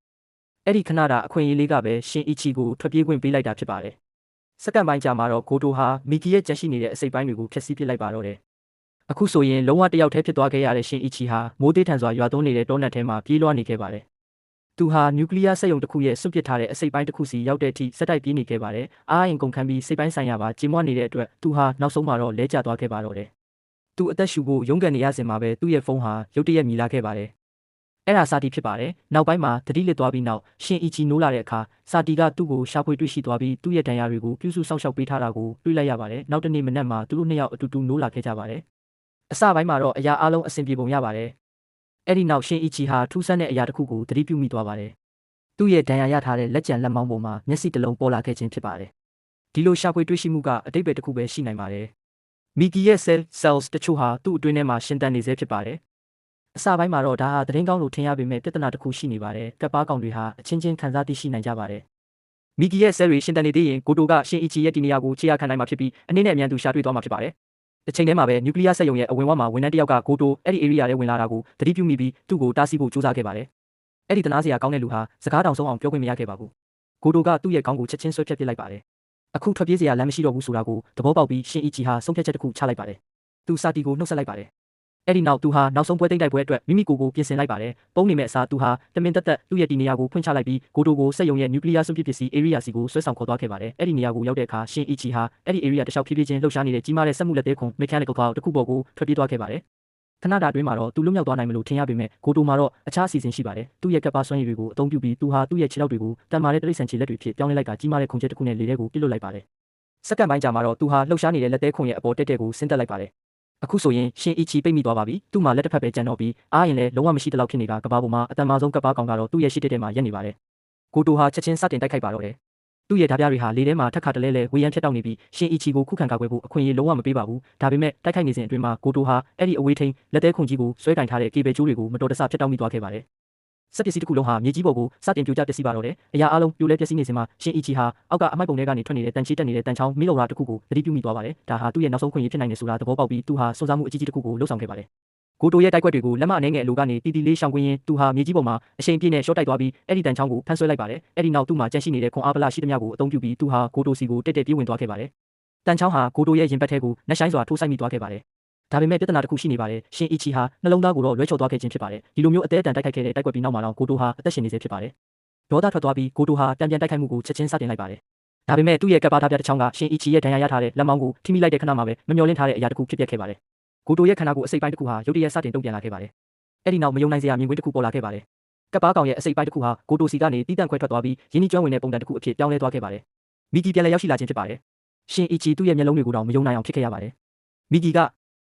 ်အဲ့ဒီခဏတာအခွင့်အရေးလေးကပဲရှင်အီချီကိုထွက်ပြေးခွင့်ပေးလိုက်တာဖြစ်ပါတယ်စက္ကန့်ပိုင်းကြာမှာတော့ကိုတိုဟာမီကီရဲ့ကြက်ရှိနေတဲ့အစိပ်ပိုင်းတွေကိုဖျက်ဆီးပစ်လိုက်ပါတော့တယ်အခုဆိုရင်လုံးဝတယောက်တည်းဖြစ်သွားခဲ့ရတဲ့ရှင်အီချီဟာမိုးသေးထန်စွာရွာသွန်းနေတဲ့တောနက်ထဲမှာပြေးလွှားနေခဲ့ပါတယ်သူဟာနျူကလ িয়ার စက်ရုံတစ်ခုရဲ့စွန့်ပစ်ထားတဲ့အစိပ်ပိုင်းတစ်ခုစီရောက်တဲ့အထိစက်တိုက်ပြေးနေခဲ့ပါတယ်။အားအင်ကုန်ခန်းပြီးစိတ်ပိုင်းဆိုင်ရာပါကြေမွနေတဲ့အတွက်သူဟာနောက်ဆုံးမှာတော့လဲကျသွားခဲ့ပါတော့တယ်။သူအသက်ရှူဖို့ရုန်းကန်နေရစဉ်မှာပဲသူ့ရဲ့ဖုန်းဟာရုတ်တရက်မြည်လာခဲ့ပါတယ်။အဲ့ဒါစာတီဖြစ်ပါတယ်။နောက်ပိုင်းမှာသတိလစ်သွားပြီးနောက်ရှင်အီချီနိုးလာတဲ့အခါစာတီကသူ့ကိုရှာဖွေတွေ့ရှိသွားပြီးသူ့ရဲ့ဒဏ်ရာတွေကိုပြုစုစောင့်ရှောက်ပေးထားတာကိုတွေ့လိုက်ရပါတယ်။နောက်တနေ့မနက်မှာသူတို့နှစ်ယောက်အတူတူနိုးလာခဲ့ကြပါတယ်။အစပိုင်းမှာတော့အရာအလုံးအဆင်ပြေပုံရပါတယ်။အဲ့ဒီနောက်ရှင်အီချီဟာထူးဆန်းတဲ့အရာတစ်ခုကိုသတိပြုမိသွားပါတယ်။သူ့ရဲ့ဒဏ်ရာရထားတဲ့လက်ကျန်လက်မောင်းပေါ်မှာမျက်စိတစ်လုံးပေါ်လာခဲ့ခြင်းဖြစ်ပါတယ်။ဒီလိုရှာဖွေတွေ့ရှိမှုကအတိတ်ပဲတစ်ခုပဲရှိနိုင်ပါတယ်။မီကီရဲ့ cells တချို့ဟာသူ့အတွင်းထဲမှာရှင်သန်နေစေဖြစ်ပါတယ်။အစပိုင်းမှာတော့ဒါဟာသတင်းကောင်းလို့ထင်ရပေမဲ့ပြဿနာတစ်ခုရှိနေပါတယ်။ကပ်ပါကောင်တွေဟာအချင်းချင်းခံစားသိရှိနိုင်ကြပါတယ်။မီကီရဲ့ cell တွေရှင်သန်နေသေးရင်ကိုတိုကရှင်အီချီရဲ့ဒီနေရာကိုခြေရခံနိုင်မှာဖြစ်ပြီးအနည်းနဲ့အမြန်သူရှာတွေ့သွားမှာဖြစ်ပါတယ်။တစ်ချိန်တည်းမှာပဲနျူကလ িয়ার စက်ရုံရဲ့အဝင်ဝမှာဝန်ထမ်းတစ်ယောက်ကကိုတိုအဲ့ဒီ area ထဲဝင်လာတာကိုသတိပြုမိပြီးသူ့ကိုတားဆီးဖို့ကြိုးစားခဲ့ပါတယ်။အဲ့ဒီတနာစရာကောင်းတဲ့လူဟာစကားတောင်ဆုံးအောင်ပြောခွင့်မရခဲ့ပါဘူး။ကိုတိုကသူ့ရဲ့ခေါင်းကိုချက်ချင်းဆွဲဖြတ်ပစ်လိုက်ပါတယ်။အခုထွက်ပြေးစရာလမ်းမရှိတော့ဘူးဆိုတာကိုသဘောပေါက်ပြီးရှင်အီချီဟာဆုံးဖြတ်ချက်တစ်ခုချလိုက်ပါတယ်။သူစာတီကိုနှုတ်ဆက်လိုက်ပါတယ်။အဲ့ဒီနောက်သူဟာနောက်ဆုံးပွဲသိမ်းတိုက်ပွဲအတွက်မိမိကိုယ်ကိုပြင်ဆင်လိုက်ပါတယ်။ပုံနေမဲ့အစားသူဟာတမင်တက်သူ့ရဲ့ဒီနေရာကိုဖွင့်ချလိုက်ပြီးကိုတိုကိုစက်ရုံရဲ့နျူကလ িয়ার စွန့်ပစ်ပစ္စည်း area စီကိုဆွဲဆောင်ခေါ်သွားခဲ့ပါတယ်။အဲ့ဒီနေရာကိုရောက်တဲ့အခါရှင်အီချီဟာအဲ့ဒီ area တစ်လျှောက်ဖြည်းဖြည်းချင်းလှုပ်ရှားနေတဲ့ကြီးမားတဲ့စက်မှုလက်သေးခုံ mechanical power တစ်ခုပေါ်ကိုထွက်ပြေးသွားခဲ့ပါတယ်။ခဏတာအတွင်းမှာတော့သူလွတ်မြောက်သွားနိုင်မလို့ထင်ရပေမဲ့ကိုတိုမှာတော့အခြားအစီအစဉ်ရှိပါတယ်။သူ့ရဲ့ကပ်ပါစွမ်းရည်တွေကိုအသုံးပြုပြီးသူဟာသူ့ရဲ့ခြေထောက်တွေကိုတန်မာတဲ့တိရစ္ဆာန်ခြေလက်တွေဖြစ်ပြောင်းလဲလိုက်တာကြီးမားတဲ့ခုံချက်တစ်ခုနဲ့လေထဲကိုပစ်လွတ်လိုက်ပါတယ်။စက္ကန့်ပိုင်းကြာမှာတော့သူဟာလှုပ်ရှားနေတဲ့လက်သေးခုံရဲ့အပေါ်တက်တဲ့ကိုဆင်းသက်လိုက်ပါတယ်။အခုဆိုရင်ရှင်အီချီပိတ်မိသွားပါပြီ။သူ့မှာလက်တစ်ဖက်ပဲကျန်တော့ပြီးအားရင်လည်းလုံးဝမရှိတဲ့လောက်ဖြစ်နေတာကဘာပေါ်မှာအတန်မာဆုံးကပ်ပါကောင်ကတော့သူ့ရဲ့ရှစ်တက်ထဲမှာရက်နေပါတယ်။ကိုတိုဟာချက်ချင်းစတင်တိုက်ခိုက်ပါတော့တယ်။သူ့ရဲ့ဓာပြတွေဟာလေထဲမှာထက်ခါတလဲလဲဝေယံဖြတ်တောက်နေပြီးရှင်အီချီကိုခုခံကာကွယ်ဖို့အခွင့်အရေးလုံးဝမပေးပါဘူး။ဒါပေမဲ့တိုက်ခိုက်နေစဉ်အတွင်းမှာကိုတိုဟာအဲ့ဒီအဝေးထိန်လက်သေးခုံကြီးကိုဆွဲကင်ထားတဲ့ကေဘယ်ကျိုးတွေကိုမတော်တဆဖြတ်တောက်မိသွားခဲ့ပါတယ်။စက်ပစ္စည်းတစ်ခုလုံးဟာမြေကြီးပေါ်ကိုစတင်ပြိုကျပျက်စီးပါတော့တယ်။အရာအလုံးပြိုလဲပျက်စီးနေစဉ်မှာရှင်အီချီဟာအောက်ကအမိုက်ပုံထဲကနေထွက်နေတဲ့တန်ချီတက်နေတဲ့တန်ချောင်းမီးလုံရာတစ်ခုကိုသတိပြုမိသွားပါတယ်။ဒါဟာသူ့ရဲ့နောက်ဆုံးခွင့်ရဖြစ်နိုင်တယ်ဆိုတာသဘောပေါက်ပြီးသူဟာစွန့်စားမှုအကြီးကြီးတစ်ခုကိုလှုပ်ဆောင်ခဲ့ပါတယ်။ကိုတိုရဲ့တိုက်ကွက်တွေကိုလက်မအနေငယ်အလိုကနေတီတီလေးရှောင်ကွင်းရင်းသူဟာမြေကြီးပေါ်မှာအရှိန်ပြည့်နဲ့ရှော့တိုက်သွားပြီးအဲ့ဒီတန်ချောင်းကိုဖမ်းဆွဲလိုက်ပါတယ်။အဲ့ဒီနောက်သူ့မှာကြန့်ရှိနေတဲ့ခွန်အားပလရှိသမျှကိုအသုံးပြုပြီးသူဟာကိုတိုစီကိုတက်တက်ပြေးဝင်သွားခဲ့ပါတယ်။တန်ချောင်းဟာကိုတိုရဲ့ရင်ဘတ်ထဲကိုနှက်ဆိုင်စွာထိုးဆိုင်မိသွားခဲ့ပါတယ်။ဒါပေမဲ့ပြဿနာတစ်ခုရှိနေပါတယ်။ရှင်အီချီဟာနှလုံးသားကိုတော့လွဲချော်သွားခဲ့ခြင်းဖြစ်ပါတယ်။ဒီလိုမျိုးအသေးအတန်တိုက်ခိုက်ခဲ့တဲ့တိုက်ကွက်ပြီးနောက်မှာတော့ကိုတိုဟာအသက်ရှင်နေစေဖြစ်ပါတယ်။ဒေါသထွက်သွားပြီးကိုတိုဟာပြန်တိုက်ခိုက်မှုကိုချက်ချင်းစတင်လိုက်ပါတယ်။ဒါပေမဲ့သူ့ရဲ့ကပ်ပါထားပြတစ်ချောင်းကရှင်အီချီရဲ့ဒဏ်ရာရထားတဲ့လက်မောင်းကိုထိမိလိုက်တဲ့ခဏမှာပဲမမျှော်လင့်ထားတဲ့အရာတစ်ခုဖြစ်ပျက်ခဲ့ပါတယ်။ကိုတိုရဲ့ခန္ဓာကိုယ်အစိပ်ပိုင်းတစ်ခုဟာရုတ်တရက်စတင်တုံ့ပြန်လာခဲ့ပါတယ်။အဲ့ဒီနောက်မယုံနိုင်စရာမြင်ကွင်းတစ်ခုပေါ်လာခဲ့ပါတယ်။ကပ်ပါကောင်ရဲ့အစိပ်ပိုင်းတစ်ခုဟာကိုတိုစီကနေတီးတန့်ခွဲထွက်သွားပြီးရင်းနှီးကျွမ်းဝင်တဲ့ပုံစံတစ်ခုအဖြစ်ပြောင်းလဲသွားခဲ့ပါတယ်။မီကီပြန်လည်ရောက်ရှိလာခြင်းဖြစ်ပါတယ်။ရှင်အီချီသူ့ရဲ့မျက်လုံးတွေကိုတော့မယုံနိုင်အောင်ဖြစ်ခဲ့ရပါတယ်။မီကီက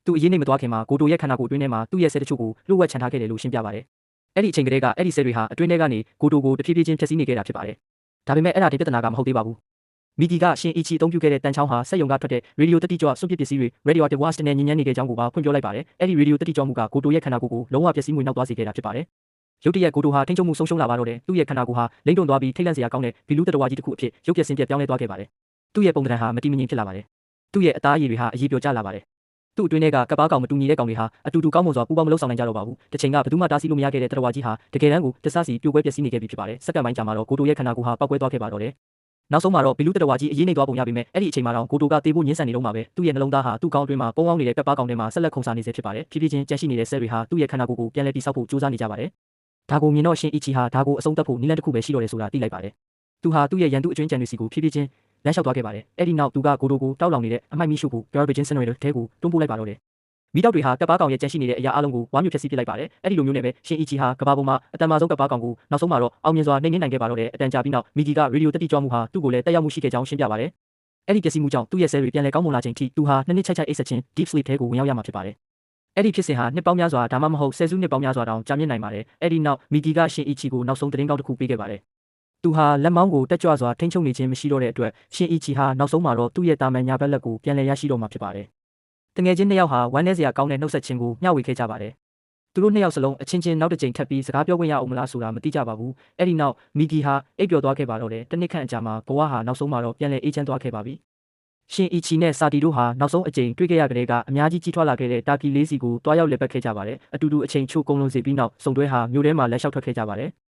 သူအရေးနေမသွားခင်မှာကိုတိုရဲ့ခန္ဓာကိုယ်အတွင်းထဲမှာသူ့ရဲ့ဆဲတချို့ကိုလှုပ်ဝက်ချန်ထားခဲ့တယ်လို့ရှင်းပြပါတယ်။အဲ့ဒီအချိန်ကလေးကအဲ့ဒီဆဲတွေဟာအတွင်းထဲကနေကိုတိုကိုတဖြည်းဖြည်းချင်းဖျက်ဆီးနေခဲ့တာဖြစ်ပါတယ်။ဒါပေမဲ့အဲ့ဒါဒီပြဿနာကမဟုတ်သေးပါဘူး။မီဂီကရှင်အီချီအသုံးပြုခဲ့တဲ့တန်ချောင်းဟာစက်ယုံကထွက်တဲ့ရေဒီယိုတက်တိကြွစွန့်ပစ်ပစ္စည်းတွေ radioactive waste နဲ့ညဉ့်ညမ်းနေခဲ့ကြောင်းကိုပါဖွင့်ပြောလိုက်ပါတယ်။အဲ့ဒီရေဒီယိုတက်တိကြွမှုကကိုတိုရဲ့ခန္ဓာကိုယ်ကိုလုံးဝပျက်စီးမှုနောက်သွားစေခဲ့တာဖြစ်ပါတယ်။ရုတ်တရက်ကိုတိုဟာထိန်းချုပ်မှုဆုံးရှုံးလာပါတော့တယ်။သူ့ရဲ့ခန္ဓာကိုယ်ဟာလိမ့်တွန်းသွားပြီးထိတ်လန့်စရာကောင်းတဲ့ဘီလူးတတဝါကြီးတစ်ခုအဖြစ်ရုပ်ပြက်ဆင်းပြက်ပြောင်းလဲသွားခဲ့ပါတယ်။သူ့ရဲ့ပုံသဏ္ဍာန်ဟာမတိမငြိမ်ဖြစ်လာပါတယ်။သူ့ရဲ့အသားအရည်တွေဟာအရေးပြောကျလာပါတယ်။သူ့အတွင်းထဲကကပ်ပါကောင်မတူညီတဲ့ကောင်တွေဟာအတူတူကောင်းမွန်စွာပူးပေါင်းမလုပ်ဆောင်နိုင်ကြတော့ပါဘူး။တစ်ချိန်ကဘယ်သူမှတားဆီးလို့မရခဲ့တဲ့တတဝါကြီးဟာတကယ်တမ်းကိုတဆစီပြိုကွဲပျက်စီးနေခဲ့ပြီဖြစ်ပါတယ်။စက္ကန့်ပိုင်းကြာမှာတော့ကိုတိုရဲ့ခန္ဓာကိုယ်ဟာပောက်ကွဲသွားခဲ့ပါတော့တယ်။နောက်ဆုံးမှာတော့ဘီလူးတတဝါကြီးအရေးနေသွားပုံရပေမဲ့အဲ့ဒီအချိန်မှာတော့ကိုတိုကတေးဖို့ညှင်းဆန်နေတော့မှာပဲသူ့ရဲ့နှလုံးသားဟာသူ့ကောင်းအတွင်းမှာပုံအောင်နေတဲ့ကပ်ပါကောင်တွေမှာဆက်လက်ခုန်ဆာနေစေဖြစ်ပါတယ်။ဖြည်းဖြည်းချင်းကြန့်ရှိနေတဲ့ဆဲတွေဟာသူ့ရဲ့ခန္ဓာကိုယ်ကိုပြန်လည်တိစောက်ဖို့ကြိုးစားနေကြပါတယ်။ဒါကိုမြင်တော့ရှင်အီချီဟာဒါကိုအဆုံးသတ်ဖို့နည်းလမ်းတစ်ခုပဲရှိတော့တယ်ဆိုတာသိလိုက်ပါတယ်။သူဟာသူ့ရဲ့ရန်သူအကျွင်းကြံတွေစီကိုဖြည်းဖြည်းချင်းလမ်းလျှောက်သွားခဲ့ပါတယ်။အဲ့ဒီနောက်သူကကိုတိုကိုတောက်လောင်နေတဲ့အမိုက်မီးရှို့ဖို့ garbage incinerator ထဲကိုတွန်းပို့လိုက်ပါတော့တယ်။မီးတောက်တွေဟာကပ်ပါကောင်ရဲ့ကြန့်ရှိနေတဲ့အရာအလုံးကိုဝါမျိုးဖျက်ဆီးပစ်လိုက်ပါတယ်။အဲ့ဒီလိုမျိုးနဲ့ပဲရှင်အီချီဟာကဘာပေါ်မှာအတန်မာဆုံးကပ်ပါကောင်ကိုနောက်ဆုံးမှာတော့အောင်မြင်စွာနှိမ့်နှင်းနိုင်ခဲ့ပါတော့တယ်။အတန်ကြာပြီးနောက်မီဂီကရေဒီယိုတက်တိကြွမှုဟာသူ့ကိုလည်းတက်ရောက်မှုရှိခဲ့ကြောင်းရှင်းပြပါတယ်။အဲ့ဒီပျက်စီးမှုကြောင့်သူ့ရဲ့ဆဲတွေပြန်လည်ကောင်းမွန်လာချိန်ထိသူဟာနှစ်ချိုက်ချိုက်အိပ်ဆက်ခြင်း deep sleep ထဲကိုဝင်ရောက်ရမှာဖြစ်ပါတယ်။အဲ့ဒီဖြစ်စဉ်ဟာနှစ်ပေါင်းများစွာဒါမှမဟုတ်ဆယ်စုနှစ်ပေါင်းများစွာတောင်ကြာမြင့်နိုင်ပါတယ်။အဲ့ဒီနောက်မီဂီကရှင်အီချီကိုနောက်ဆုံးသတင်းကောင်းတစ်ခုပေးခဲ့ပါတယ်။သူဟာလက်မောင်းကိုတက်ကြွစွာထိန်းချုပ်နေခြင်းမရှိတော့တဲ့အတွက်ရှင်အီချီဟာနောက်ဆုံးမှာတော့သူ့ရဲ့တာမန်ညာဘက်လက်ကိုပြန်လည်ရရှိတော့မှာဖြစ်ပါတယ်။တငယ်ချင်းနှစ်ယောက်ဟာဝမ်းနည်းစရာကောင်းတဲ့နှုတ်ဆက်ခြင်းကိုမျှဝေခဲ့ကြပါတယ်။သူတို့နှစ်ယောက်စလုံးအချင်းချင်းနောက်တစ်ကြိမ်ထပ်ပြီးစကားပြောခွင့်ရအောင်မလားဆိုတာမသိကြပါဘူး။အဲ့ဒီနောက်မီဂီဟာအိပ်ပျော်သွားခဲ့ပါတော့တယ်။တစ်နှစ်ခန့်အကြာမှာဘဝဟာနောက်ဆုံးမှာတော့ပြန်လည်အေးချမ်းသွားခဲ့ပါပြီ။ရှင်အီချီနဲ့စာတီတို့ဟာနောက်ဆုံးအကြိမ်တွေ့ခဲ့ရကြတဲ့ကအများကြီးကြီးထွားလာခဲ့တဲ့တာကီလေးစီကိုတွားရောက်လည်ပတ်ခဲ့ကြပါတယ်။အတူတူအချိန်ချို့ကုန်လုံးစေပြီးနောက်စုံတွဲဟာမြို့ထဲမှာလက်လျှောက်ထွက်ခဲ့ကြပါတယ်။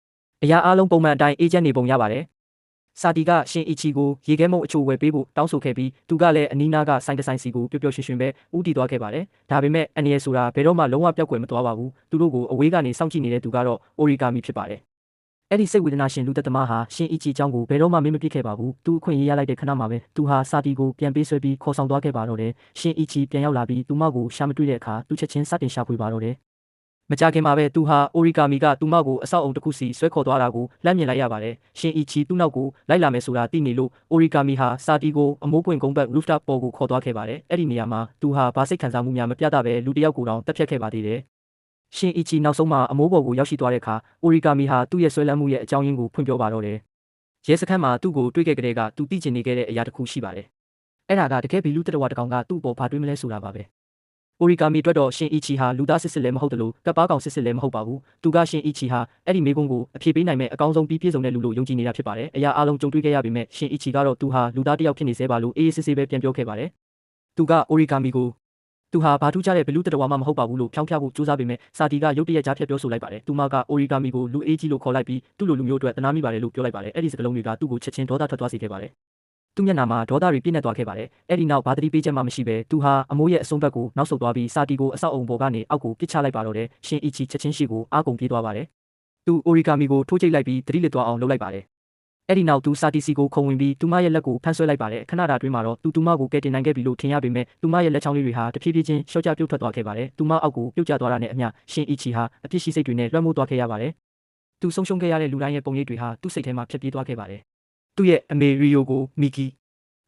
အရာအလုံးပုံမှန်အတိုင်းအေးချမ်းနေပုံရပါတယ်။စာတီကရှင်အီချီကိုရေခဲမုံအချို့ဝယ်ပေးဖို့တောင်းဆိုခဲ့ပြီးသူကလည်းအနီးနားကဆိုင်တဆိုင်စီကိုပျော်ပျော်ရွှင်ရွှင်ပဲဦးတည်သွားခဲ့ပါတယ်။ဒါပေမဲ့အန်ရီဆိုတာဘယ်တော့မှလုံးဝပျောက်ကွယ်မသွားပါဘူး။သူတို့ကိုအဝေးကနေစောင့်ကြည့်နေတဲ့သူကတော့အိုရီဂါမီဖြစ်ပါတယ်။အဲ့ဒီစိတ်ဝေဒနာရှင်လူသက်သမားဟာရှင်အီချီအကြောင်းကိုဘယ်တော့မှမင်းမပြစ်ခဲ့ပါဘူး။သူအခွင့်အရေးရလိုက်တဲ့ခဏမှာပဲသူဟာစာတီကိုပြန်ပေးဆွဲပြီးခေါ်ဆောင်သွားခဲ့ပါတော့တယ်။ရှင်အီချီပြန်ရောက်လာပြီးသူမကိုရှာမတွေ့တဲ့အခါသူချက်ချင်းစတင်ရှာဖွေပါတော့တယ်။မကြခင်မှာပဲသူဟာအိုရီဂါမီကသူမကိုအဆောက်အုံတစ်ခုစီဆွဲခေါ်သွားတာကိုလမ်းမြင်လိုက်ရပါတယ်။ရှင်အီချီသူ့နောက်ကိုလိုက်လာမယ်ဆိုတာသိနေလို့အိုရီဂါမီဟာစာတီကိုအမိုးပွင့်ကုန်းဘက် rooftop ပေါ်ကိုခေါ်သွားခဲ့ပါတယ်။အဲ့ဒီနေရာမှာသူဟာဘာစိတ်ခံစားမှုများမပြသပဲလူတစ်ယောက်ကိုတောင်တက်ဖြတ်ခဲ့ပါသေးတယ်။ရှင်အီချီနောက်ဆုံးမှာအမိုးပေါ်ကိုရောက်ရှိသွားတဲ့အခါအိုရီဂါမီဟာသူ့ရဲ့ဆွဲလန်းမှုရဲ့အကြောင်းရင်းကိုဖွင့်ပြောပါတော့တယ်။ရဲစခန်းမှာသူ့ကိုတွေ့ခဲ့ကြတဲ့ကသူသိချင်နေခဲ့တဲ့အရာတစ်ခုရှိပါတယ်။အဲ့ဒါကတကယ်ဘီလူးတတဝါတစ်ကောင်ကသူ့ပေါ်ဘာတွေးမလဲဆိုတာပါပဲ။အိုရီဂါမီအတွက်တော့ရှင်အီချီဟာလူသားစစ်စစ်လည်းမဟုတ်တယ်လို့ကပ်ပါကောင်စစ်စစ်လည်းမဟုတ်ပါဘူး။သူကရှင်အီချီဟာအဲ့ဒီမေကွန်းကိုအဖြေပေးနိုင်မဲ့အကောင်းဆုံးပြီးပြည့်စုံတဲ့လူလို့ယုံကြည်နေတာဖြစ်ပါတယ်။အရာအလုံးကြုံတွေ့ခဲ့ရပေမဲ့ရှင်အီချီကတော့သူဟာလူသားတစ်ယောက်ဖြစ်နေသေးပါလို့အေးအေးဆေးဆေးပဲပြန်ပြောခဲ့ပါတယ်။သူကအိုရီဂါမီကိုသူဟာဘာထူးခြားတဲ့ဘလူးတတဝါမှမဟုတ်ပါဘူးလို့ဖြောင်းဖျဖို့ကြိုးစားပေမဲ့စာတီကရုတ်တရက်ကြားဖြတ်ပြောဆိုလိုက်ပါတယ်။သူမကအိုရီဂါမီကိုလူအေးကြီးလို့ခေါ်လိုက်ပြီးသူ့လိုလူမျိုးအတွက်တနာမိပါတယ်လို့ပြောလိုက်ပါတယ်။အဲ့ဒီစကားလုံးတွေကသူ့ကိုချက်ချင်းဒေါသထွက်သွားစေခဲ့ပါတယ်။သူ့မျက်နှာမှာဒေါသတွေပြည့်နေသွားခဲ့ပါတယ်။အဲ့ဒီနောက်ဘာသတိပေးချက်မှမရှိပဲသူဟာအမိုးရဲ့အဆုံးဘက်ကိုနောက်ဆုတ်သွားပြီးစာတီကိုအဆောက်အုံပေါ်ကနေအောက်ကိုပစ်ချလိုက်ပါတော့တယ်။ရှင်အီချီချက်ချင်းရှိကိုအားကုန်ပြေးသွားပါတယ်။သူအိုရီဂါမီကိုထိုးချိတ်လိုက်ပြီးသတိလစ်သွားအောင်လုပ်လိုက်ပါတယ်။အဲ့ဒီနောက်သူစာတီစီကိုခုံဝင်ပြီးသူမရဲ့လက်ကိုဖမ်းဆွဲလိုက်ပါတယ်။ခဏတာတွင်းမှာတော့သူမကိုကယ်တင်နိုင်ခဲ့ပြီလို့ထင်ရပေမဲ့သူမရဲ့လက်ချောင်းလေးတွေဟာတဖြည်းဖြည်းချင်းရှော့ချပြုတ်ထွက်သွားခဲ့ပါတယ်။သူမအောက်ကိုပြုတ်ကျသွားတာနဲ့အမျှရှင်အီချီဟာအပြစ်ရှိစိတ်တွေနဲ့လွှမ်းမိုးသွားခဲ့ရပါတယ်။သူဆုံးရှုံးခဲ့ရတဲ့လူတိုင်းရဲ့ပုံရိပ်တွေဟာသူ့စိတ်ထဲမှာဖြတ်ပြေးသွားခဲ့ပါတယ်။သူ့ရဲ့အမေရီယိုကိုမီဂီ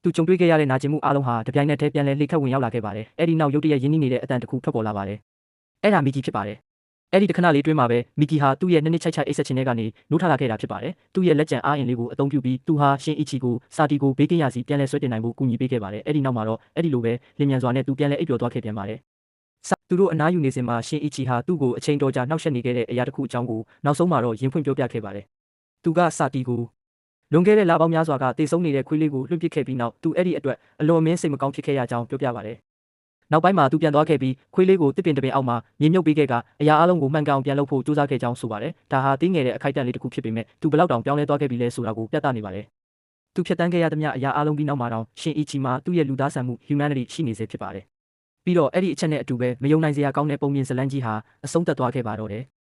သူကြုံတွေ့ခဲ့ရတဲ့နာကျင်မှုအလုံးဟာတပြိုင်နက်တည်းပြန်လည်လှိခတ်ဝင်ရောက်လာခဲ့ပါတယ်။အဲ့ဒီနောက်ရုတ်တရက်ရင်းနှီးနေတဲ့အတန်တစ်ခုထွက်ပေါ်လာပါတယ်။အဲ့ဒါမီဂီဖြစ်ပါတယ်။အဲ့ဒီတခဏလေးတွင်းမှာပဲမီဂီဟာသူ့ရဲ့နှစ်ချိုက်ချိုက်အိတ်ဆက်ခြင်းတွေကနေနိုးထလာခဲ့တာဖြစ်ပါတယ်။သူ့ရဲ့လက်ကျန်အားအင်လေးကိုအသုံးပြုပြီးသူဟာရှင်အီချီကိုစာတီကိုဘေးကင်းရစီပြန်လည်ဆွဲတင်နိုင်ဖို့ကူညီပေးခဲ့ပါတယ်။အဲ့ဒီနောက်မှာတော့အဲ့ဒီလိုပဲလင်းမြန်စွာနဲ့သူပြန်လည်အိပ်ပျော်သွားခဲ့ပြန်ပါတယ်။သူတို့အနားယူနေစဉ်မှာရှင်အီချီဟာသူ့ကိုအချိန်တော်ကြာနှောက်ယှက်နေခဲ့တဲ့အရာတစ်ခုအကြောင်းကိုနောက်ဆုံးမှာတော့ရင်ဖွင့်ပြောပြခဲ့ပါတယ်။သူကစာတီကိုလွန်ခဲ့တဲ့လပေါင်းများစွာကတေဆုံးနေတဲ့ခွေးလေးကိုလွှင့်ပစ်ခဲ့ပြီးနောက်သူအဲ့ဒီအတွက်အလွန်အမင်းစိတ်မကောင်းဖြစ်ခဲ့ရကြောင်းပြောပြပါတယ်။နောက်ပိုင်းမှာသူပြန်သွားခဲ့ပြီးခွေးလေးကိုတစ်ပင်တစ်ပင်အောက်မှာမြေမြုပ်ပေးခဲ့ကအရာအလုံးကိုမှန်ကန်ပြန်လုပ်ဖို့ကြိုးစားခဲ့ကြောင်းဆိုပါတယ်။ဒါဟာတင်းငယ်တဲ့အခိုက်အတန့်လေးတစ်ခုဖြစ်ပေမဲ့သူဘယ်လောက်တောင်ပြောင်းလဲသွားခဲ့ပြီလဲဆိုတာကိုပြသနေပါတယ်။သူဖြတ်တန်းခဲ့ရသမျှအရာအလုံးပြီးနောက်မှာတောင်ရှင်အီချီမှာသူ့ရဲ့လူသားဆန်မှု humanity ရှိနေစေဖြစ်ပါတယ်။ပြီးတော့အဲ့ဒီအချက်နဲ့အတူပဲမယုံနိုင်စရာကောင်းတဲ့ပုံမြင်ဇလန်းကြီးဟာအဆုံးသတ်သွားခဲ့ပါတော့တယ်။